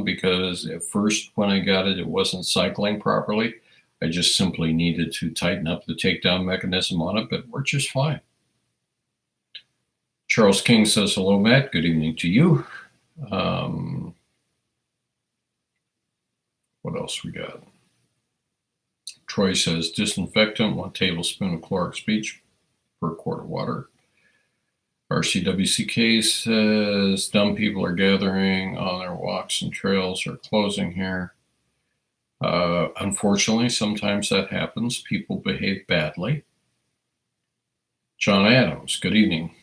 because at first when I got it, it wasn't cycling properly. I just simply needed to tighten up the takedown mechanism on it, but it worked just fine. Charles King says, hello, Matt. Good evening to you. What else we got? Troy says, disinfectant, 1 tablespoon of Clorox bleach per quart of water. RCWCK says dumb people are gathering on their walks and trails are closing here. Unfortunately, sometimes that happens. People behave badly. John Adams, good evening.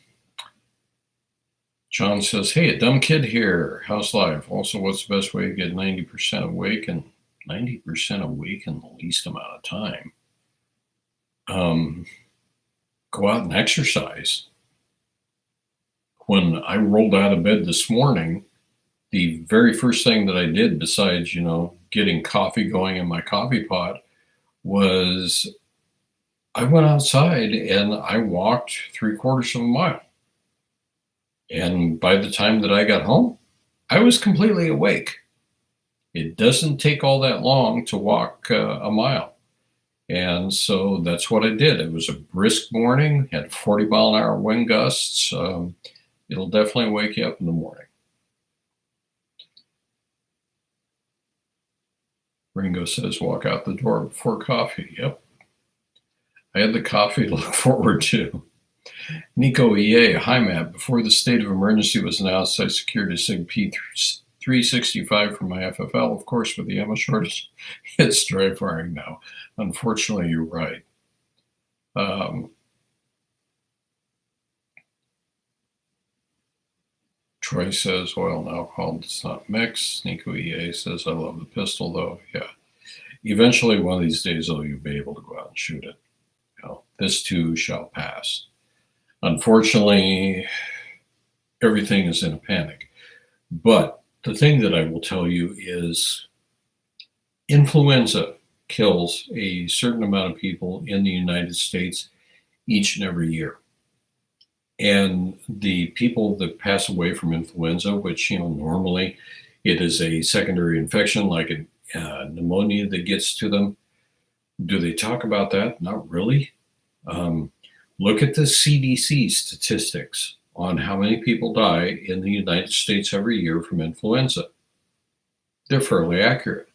John says, hey, a dumb kid here. How's life? Also, what's the best way to get 90% awake and 90% awake in the least amount of time? Go out and exercise. When I rolled out of bed this morning, the very first thing that I did, besides, getting coffee going in my coffee pot, was I went outside and I walked 3/4 of a mile. And by the time that I got home, I was completely awake. It doesn't take all that long to walk a mile. And so that's what I did. It was a brisk morning, had 40-mile-an-hour wind gusts. It'll definitely wake you up in the morning. Ringo says, walk out the door before coffee. Yep. I had the coffee to look forward to. Nico EA, hi Matt. Before the state of emergency was announced, I secured a SIG P365 for my FFL. Of course, with the ammo shortage, it's dry firing now. Unfortunately, you're right. Troy says oil and alcohol does not mix. Nico EA says, I love the pistol though. Yeah. Eventually, one of these days, you'll be able to go out and shoot it. This too shall pass. Unfortunately, everything is in a panic. But the thing that I will tell you is influenza kills a certain amount of people in the United States each and every year. And the people that pass away from influenza, which, normally it is a secondary infection like a pneumonia that gets to them, do they talk about that? Not really. Look at the CDC statistics on how many people die in the United States every year from influenza. They're fairly accurate.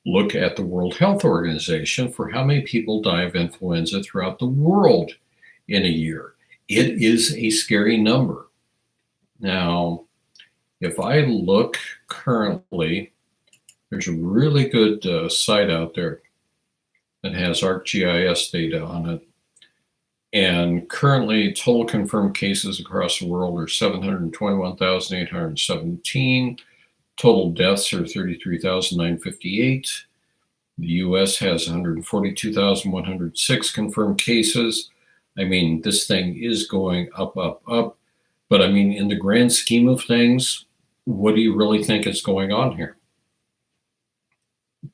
Look at the World Health Organization for how many people die of influenza throughout the world in a year. It is a scary number. Now, if I look currently, there's a really good site out there that has ArcGIS data on it. And currently, total confirmed cases across the world are 721,817. Total deaths are 33,958. The US has 142,106 confirmed cases. I mean, this thing is going up, up, up. But I mean, in the grand scheme of things, what do you really think is going on here?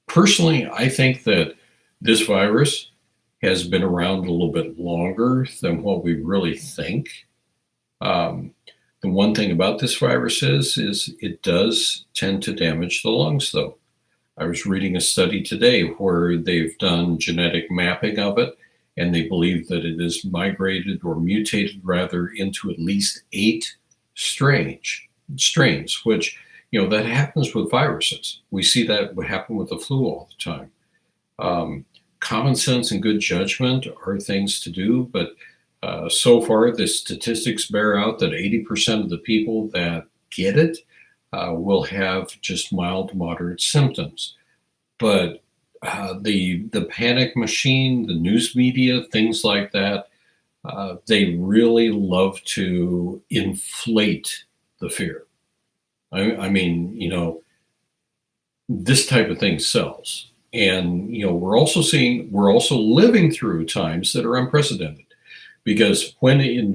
Personally, I think that this virus has been around a little bit longer than what we really think. The one thing about this virus is it does tend to damage the lungs, though. I was reading a study today where they've done genetic mapping of it, and they believe that it is migrated or mutated rather into at least 8 strains, which, that happens with viruses. We see that happen with the flu all the time. Common sense and good judgment are things to do, but so far the statistics bear out that 80% of the people that get it will have just mild to moderate symptoms. But the panic machine, the news media, things like that, they really love to inflate the fear. I mean, this type of thing sells. And, we're also living through times that are unprecedented, because when in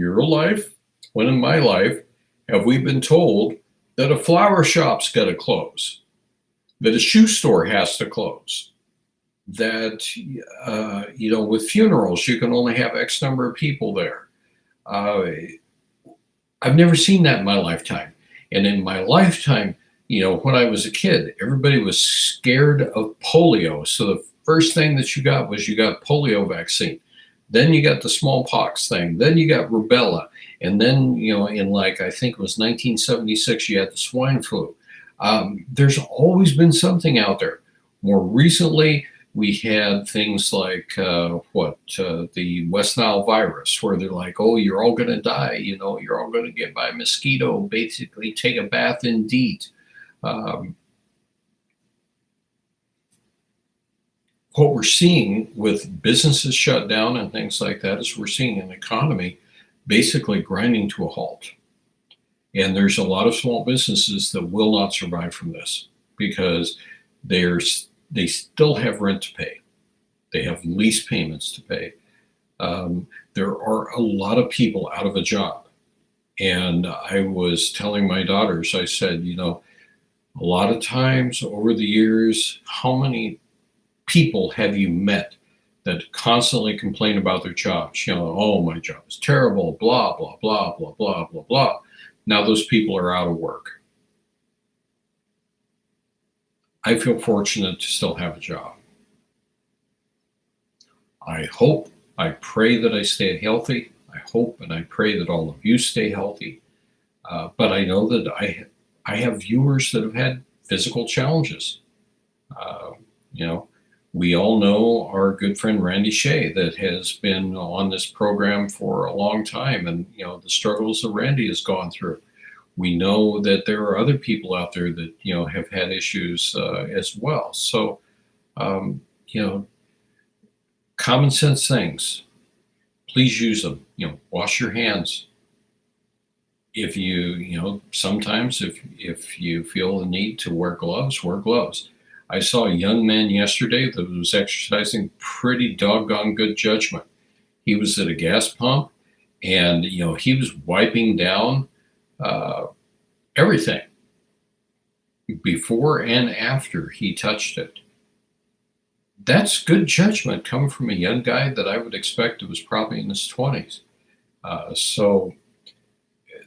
my life, have we been told that a flower shop's got to close, that a shoe store has to close, that, with funerals, you can only have X number of people there. I've never seen that in my lifetime. And in my lifetime, when I was a kid, everybody was scared of polio. So the first thing that you got polio vaccine. Then you got the smallpox thing. Then you got rubella. And then, in I think it was 1976, you had the swine flu. There's always been something out there. More recently, We had things like the West Nile virus, where they're like, "Oh, you're all going to die. You're all going to get by mosquito. Basically, take a bath in DEET." Um, what we're seeing with businesses shut down and things like that is we're seeing an economy basically grinding to a halt. And there's a lot of small businesses that will not survive from this because they still have rent to pay. They have lease payments to pay. There are a lot of people out of a job. And I was telling my daughters, I said, a lot of times over the years, how many people have you met that constantly complain about their jobs? Oh, my job is terrible, blah, blah, blah, blah, blah, blah, blah. Now those people are out of work. I feel fortunate to still have a job. I pray that I stay healthy. I hope and I pray that all of you stay healthy. But I know that I have viewers that have had physical challenges. You know, we all know our good friend Randy Shea that has been on this program for a long time, and the struggles that Randy has gone through. We know that there are other people out there that have had issues as well. So um, you know, common sense things. Please use them. Wash your hands. If sometimes if you feel the need to wear gloves, wear gloves. I saw a young man yesterday that was exercising pretty doggone good judgment. He was at a gas pump, and he was wiping down everything before and after he touched it. That's good judgment coming from a young guy that I would expect was probably in his 20s. So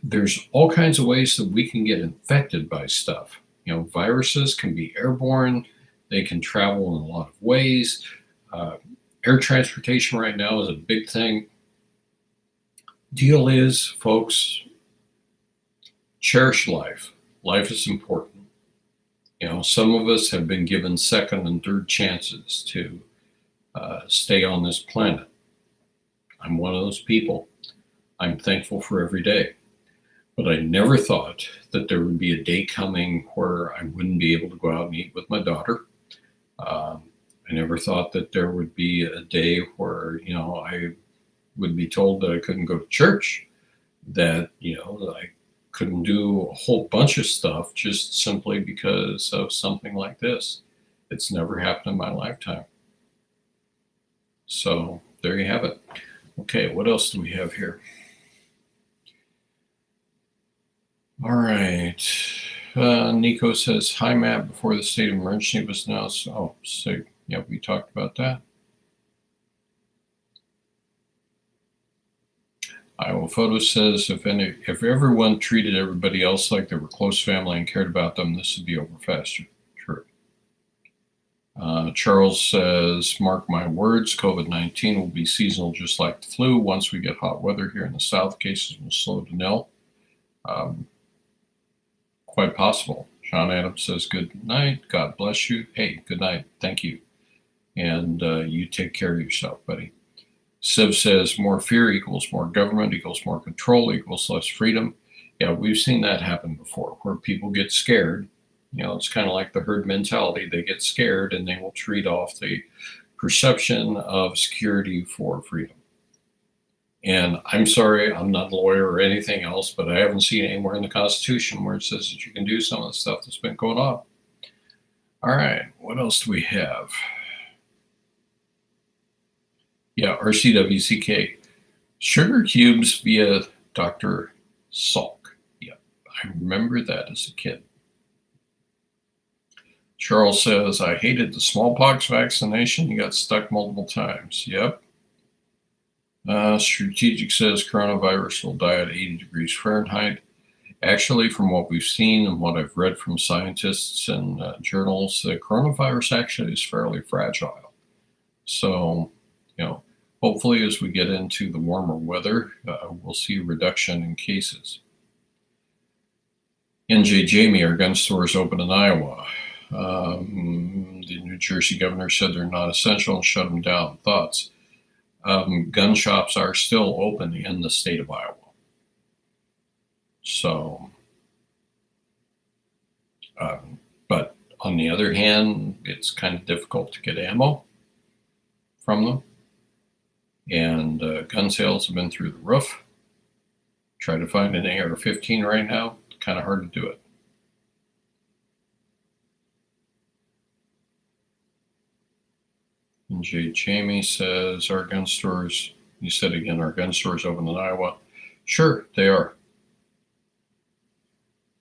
there's all kinds of ways that we can get infected by stuff. Viruses can be airborne. They can travel in a lot of ways. Air transportation right now is a big thing. Deal is, folks, cherish life. Life is important. Some of us have been given second and third chances to stay on this planet. I'm one of those people. I'm thankful for every day. But I never thought that there would be a day coming where I wouldn't be able to go out and eat with my daughter. I never thought that there would be a day where, I would be told that I couldn't go to church, that I couldn't do a whole bunch of stuff just simply because of something like this. It's never happened in my lifetime. So there you have it. Okay, what else do we have here? All right. Nico says, "Hi, Matt. Before the state of emergency was announced." Oh, so yeah, we talked about that. Iowa Photo says, if everyone treated everybody else like they were close family and cared about them, this would be over faster. True. Charles says, "Mark my words, COVID-19 will be seasonal just like the flu. Once we get hot weather here in the South, cases will slow to nil." Quite possible. Sean Adams says, "Good night. God bless you." Hey, good night. Thank you. And you take care of yourself, buddy. Siv says, "More fear equals more government equals more control equals less freedom." Yeah, we've seen that happen before, where people get scared. It's kind of like the herd mentality. They get scared and they will trade off the perception of security for freedom. And I'm sorry, I'm not a lawyer or anything else, but I haven't seen anywhere in the Constitution where it says that you can do some of the stuff that's been going on. All right, what else do we have? Yeah, RCWCK. Sugar cubes via Dr. Salk. Yep, I remember that as a kid. Charles says, "I hated the smallpox vaccination. You got stuck multiple times." Yep. Strategic says, "Coronavirus will die at 80 degrees Fahrenheit. Actually, from what we've seen and what I've read from scientists and journals, the coronavirus actually is fairly fragile. So, hopefully as we get into the warmer weather, we'll see a reduction in cases." NJ Jamie, "Our gun store is open in Iowa." The New Jersey governor said they're not essential and shut them down. Thoughts? Gun shops are still open in the state of Iowa. So, but on the other hand, it's kind of difficult to get ammo from them. And gun sales have been through the roof. Try to find an AR-15 right now, kind of hard to do it. And Jay Jamie says, our gun stores, you said again, our gun stores open in Iowa. Sure, they are.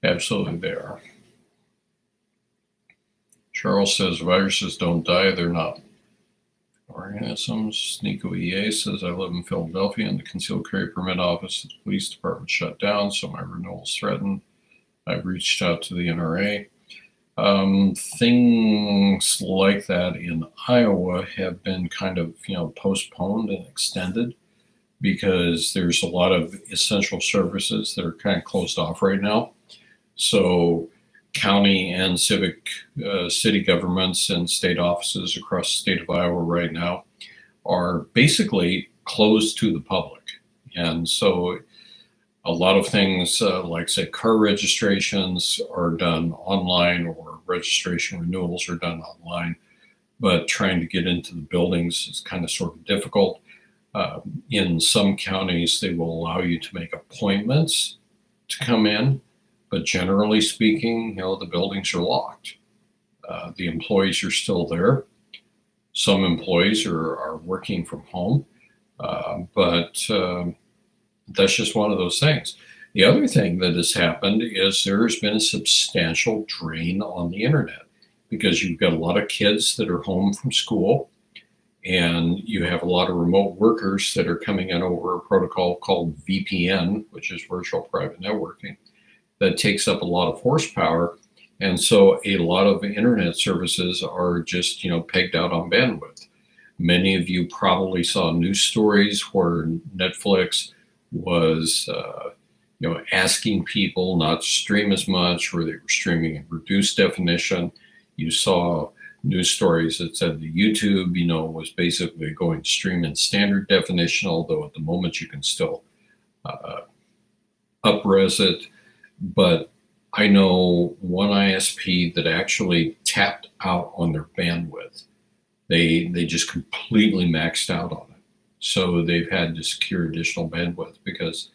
Absolutely, they are. Charles says, viruses don't die, they're not organisms. Nico EA says, I live in Philadelphia and the concealed carry permit office at the police department shut down, so my renewal is threatened. I've reached out to the NRA. Things like that in Iowa have been kind of, postponed and extended because there's a lot of essential services that are kind of closed off right now. So county and civic city governments and state offices across the state of Iowa right now are basically closed to the public. And so a lot of things like, say, car registrations are done online or registration renewals are done online, but trying to get into the buildings is kind of sort of difficult. In some counties, they will allow you to make appointments to come in, but generally speaking, the buildings are locked. The employees are still there. Some employees are working from home, but that's just one of those things. The other thing that has happened is there's been a substantial drain on the internet because you've got a lot of kids that are home from school and you have a lot of remote workers that are coming in over a protocol called VPN, which is virtual private networking, that takes up a lot of horsepower. And so a lot of internet services are just, pegged out on bandwidth. Many of you probably saw news stories where Netflix was, asking people not to stream as much, or they were streaming in reduced definition. You saw news stories that said that YouTube, was basically going to stream in standard definition, although at the moment you can still up-res it. But I know one ISP that actually tapped out on their bandwidth. They just completely maxed out on it. So they've had to secure additional bandwidth because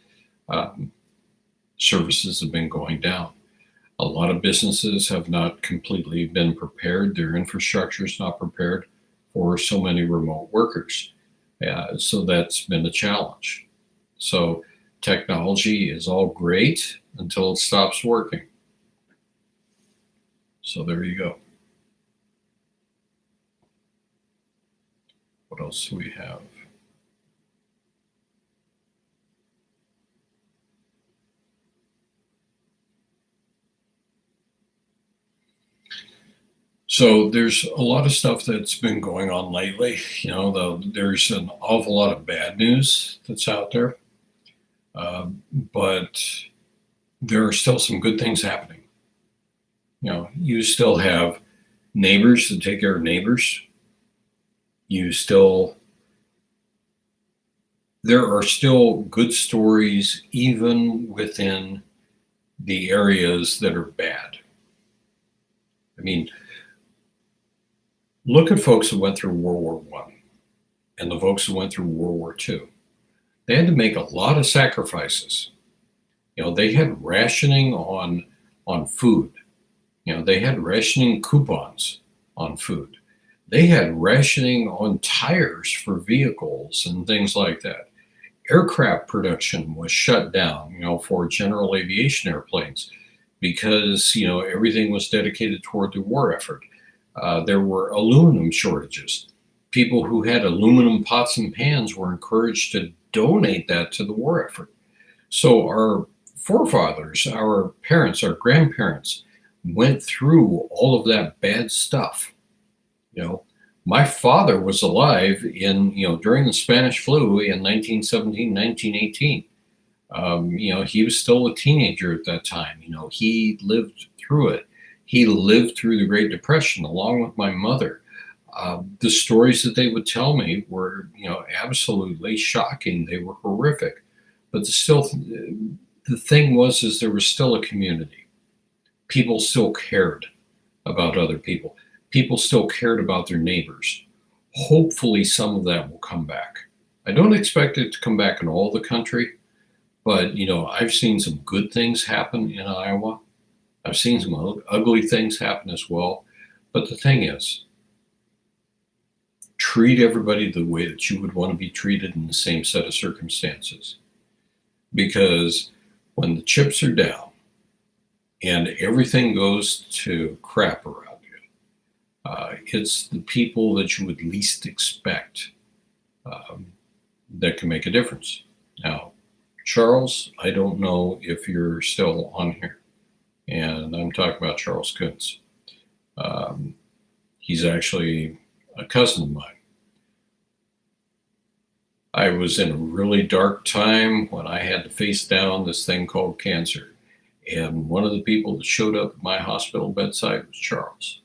services have been going down. A lot of businesses have not completely been prepared. Their infrastructure is not prepared for so many remote workers. So that's been a challenge. So technology is all great until it stops working. So there you go. What else do we have? So there's a lot of stuff that's been going on lately. There's an awful lot of bad news that's out there, but there are still some good things happening. You still have neighbors that take care of neighbors. There are still good stories even within the areas that are bad. I mean, look at folks who went through World War I and the folks who went through World War II. They had to make a lot of sacrifices. They had rationing on food. They had rationing coupons on food. They had rationing on tires for vehicles and things like that. Aircraft production was shut down, for general aviation airplanes because, everything was dedicated toward the war effort. There were aluminum shortages. People who had aluminum pots and pans were encouraged to donate that to the war effort. So our forefathers, our parents, our grandparents went through all of that bad stuff. My father was alive during the Spanish flu in 1917, 1918. He was still a teenager at that time. He lived through it. He lived through the Great Depression along with my mother. The stories that they would tell me were, absolutely shocking. They were horrific, but the thing was, is there was still a community. People still cared about other people. People still cared about their neighbors. Hopefully, some of that will come back. I don't expect it to come back in all the country, but I've seen some good things happen in Iowa. I've seen some ugly things happen as well. But the thing is, treat everybody the way that you would want to be treated in the same set of circumstances. Because when the chips are down and everything goes to crap around you, it's the people that you would least expect that can make a difference. Now, Charles, I don't know if you're still on here, and I'm talking about Charles Kuntz. He's actually a cousin of mine. I was in a really dark time when I had to face down this thing called cancer. And one of the people that showed up at my hospital bedside was Charles.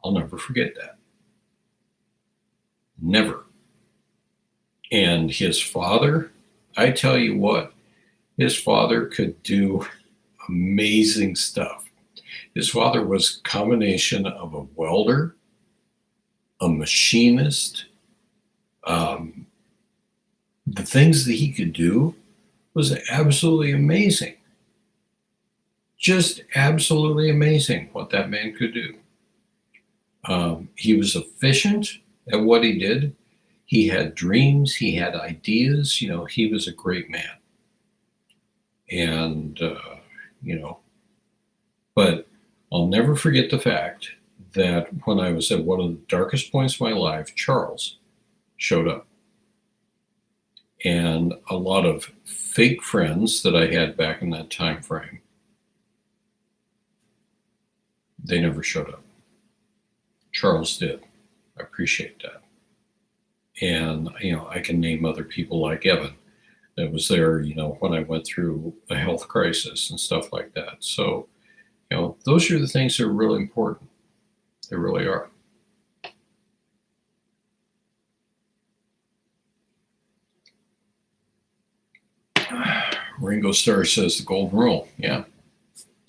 I'll never forget that. Never. And his father, I tell you what, his father could do amazing stuff. His father was a combination of a welder, a machinist. The things that he could do was absolutely amazing. Just absolutely amazing what that man could do. He was efficient at what he did. He had dreams. He had ideas. He was a great man. And, but I'll never forget the fact that when I was at one of the darkest points of my life, Charles showed up. And a lot of fake friends that I had back in that time frame, they never showed up. Charles did. I appreciate that. And, I can name other people like Evan that was there, when I went through a health crisis and stuff like that. So, those are the things that are really important. They really are. Ringo Starr says the golden rule. Yeah.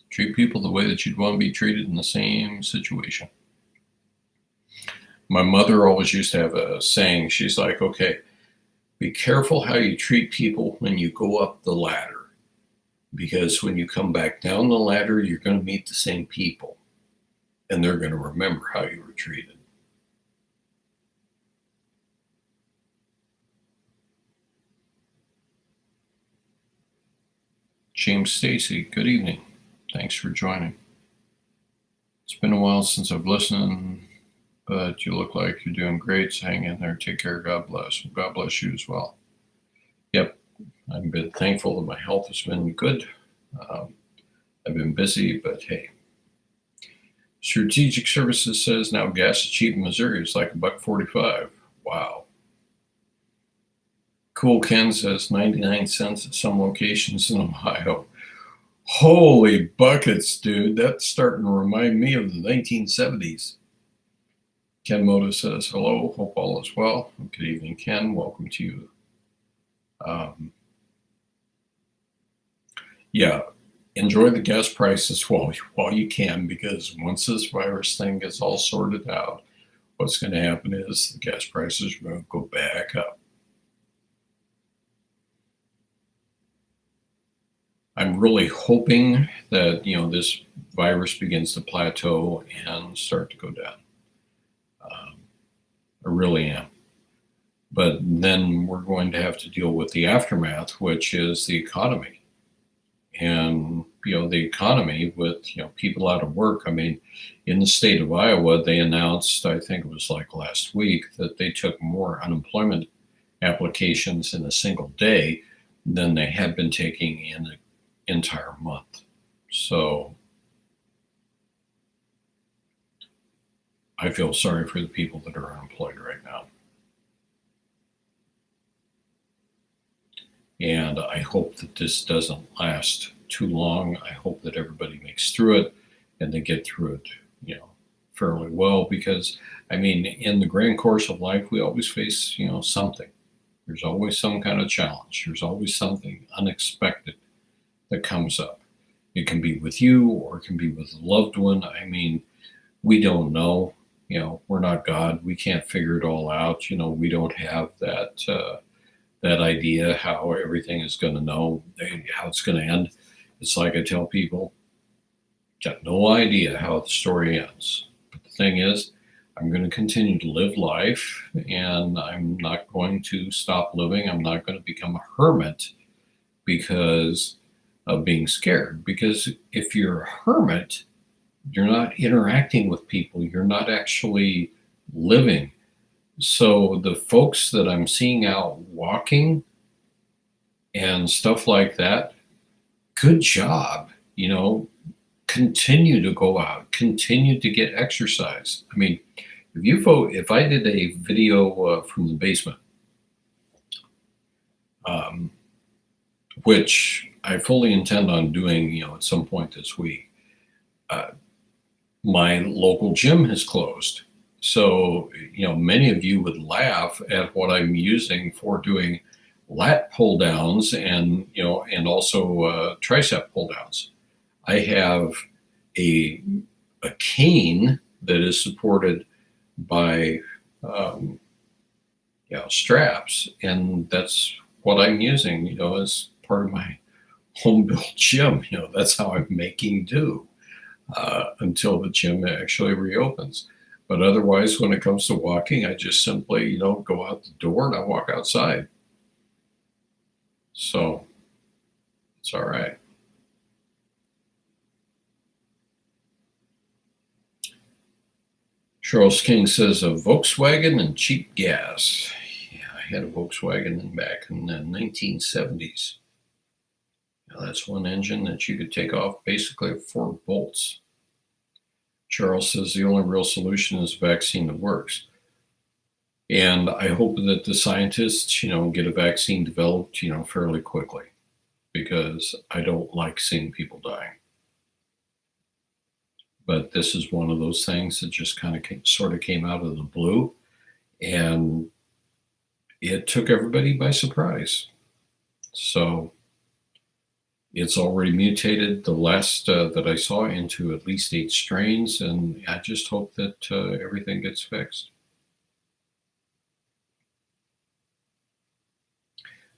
Treat people the way that you'd want to be treated in the same situation. My mother always used to have a saying. She's like, okay, be careful how you treat people when you go up the ladder. Because when you come back down the ladder, you're going to meet the same people. And they're going to remember how you were treated. James Stacy, good evening. Thanks for joining. It's been a while since I've listened, but you look like you're doing great. So hang in there. Take care. God bless. God bless you as well. Yep. I've been thankful that my health has been good. I've been busy, but hey. Strategic Services says now gas is cheap in Missouri. It's like $1.45. Wow. Cool Ken says 99 cents at some locations in Ohio. Holy buckets, dude. That's starting to remind me of the 1970s. Ken Moda says, hello, hope all is well. Good evening, Ken. Welcome to you. Yeah, enjoy the gas prices while you can, because once this virus thing gets all sorted out, what's going to happen is the gas prices are going to go back up. I'm really hoping that, this virus begins to plateau and start to go down. I really am. But then we're going to have to deal with the aftermath, which is the economy. And, the economy with, people out of work. I mean, in the state of Iowa, they announced, I think it was like last week, that they took more unemployment applications in a single day than they had been taking in an entire month. So I feel sorry for the people that are unemployed right now. And I hope that this doesn't last too long. I hope that everybody makes through it and they get through it, fairly well because, I mean, in the grand course of life, we always face, something. There's always some kind of challenge. There's always something unexpected that comes up. It can be with you or it can be with a loved one. I mean, we don't know. We're not God. We can't figure it all out. We don't have that idea how everything is going to know how it's going to end. It's like I tell people, got no idea how the story ends. But the thing is, I'm going to continue to live life, and I'm not going to stop living. I'm not going to become a hermit because of being scared. Because if you're a hermit, you're not interacting with people. You're not actually living. So the folks that I'm seeing out walking and stuff like that, good job. Continue to go out, continue to get exercise. I mean, if I did a video from the basement, which I fully intend on doing, at some point this week, my local gym has closed. So, many of you would laugh at what I'm using for doing lat pull downs and also tricep pull downs. I have a cane that is supported by straps, and that's what I'm using, as part of my home built gym. That's how I'm making do until the gym actually reopens. But otherwise, when it comes to walking, I just simply, go out the door and I walk outside. So it's all right. Charles King says a Volkswagen and cheap gas. Yeah, I had a Volkswagen back in the 1970s. Now, that's one engine that you could take off basically 4 bolts. Charles says the only real solution is a vaccine that works. And I hope that the scientists, get a vaccine developed, fairly quickly, because I don't like seeing people dying. But this is one of those things that just kind of sort of came out of the blue, and it took everybody by surprise. So it's already mutated, the last that I saw, into at least 8 strains, and I just hope that everything gets fixed.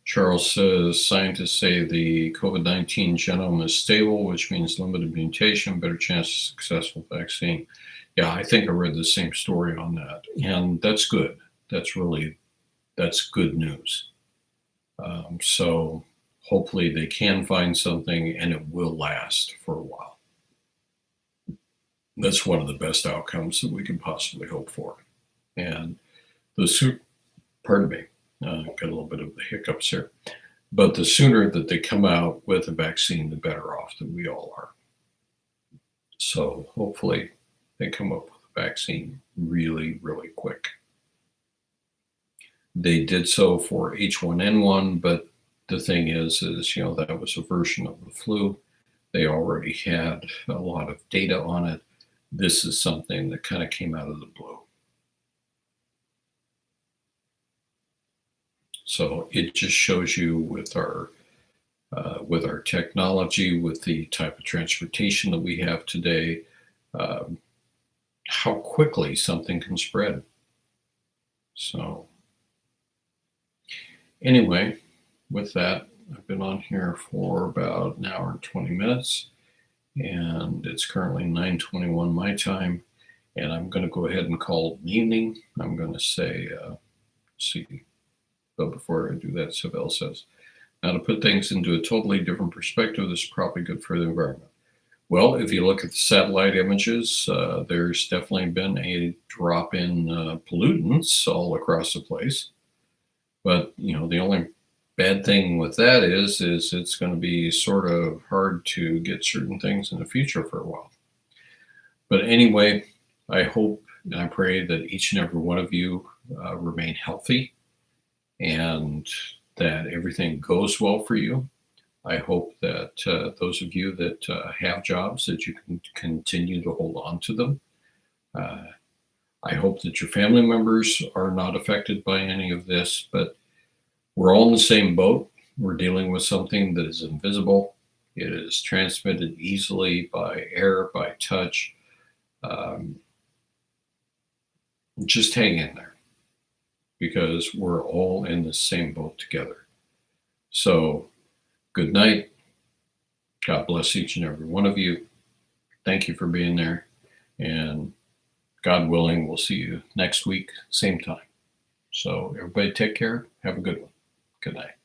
Charles says scientists say the COVID-19 genome is stable, which means limited mutation, better chance of successful vaccine. Yeah, I think I read the same story on that, and that's good. That's good news. So hopefully they can find something and it will last for a while. That's one of the best outcomes that we can possibly hope for. And pardon me, got a little bit of the hiccups here, but the sooner that they come out with a vaccine, the better off that we all are. So hopefully they come up with a vaccine really, really quick. They did so for H1N1, but the thing is, that was a version of the flu. They already had a lot of data on it. This is something that kind of came out of the blue. So it just shows you with our technology, with the type of transportation that we have today, how quickly something can spread. So anyway, with that, I've been on here for about an hour and 20 minutes, and it's currently 9:21 my time, and I'm going to go ahead and call it an evening. I'm going to say, but before I do that, Savelle says, now to put things into a totally different perspective, this is probably good for the environment. Well, if you look at the satellite images, there's definitely been a drop in pollutants all across the place. But, the only bad thing with that is it's going to be sort of hard to get certain things in the future for a while. But anyway, I hope and I pray that each and every one of you remain healthy and that everything goes well for you. I hope that those of you that have jobs, that you can continue to hold on to them. I hope that your family members are not affected by any of this, but we're all in the same boat. We're dealing with something that is invisible. It is transmitted easily by air, by touch. Um, just hang in there, because we're all in the same boat together. So, good night. God bless each and every one of you. Thank you for being there. And God willing, we'll see you next week, same time. So, everybody take care. Have a good one. Good night.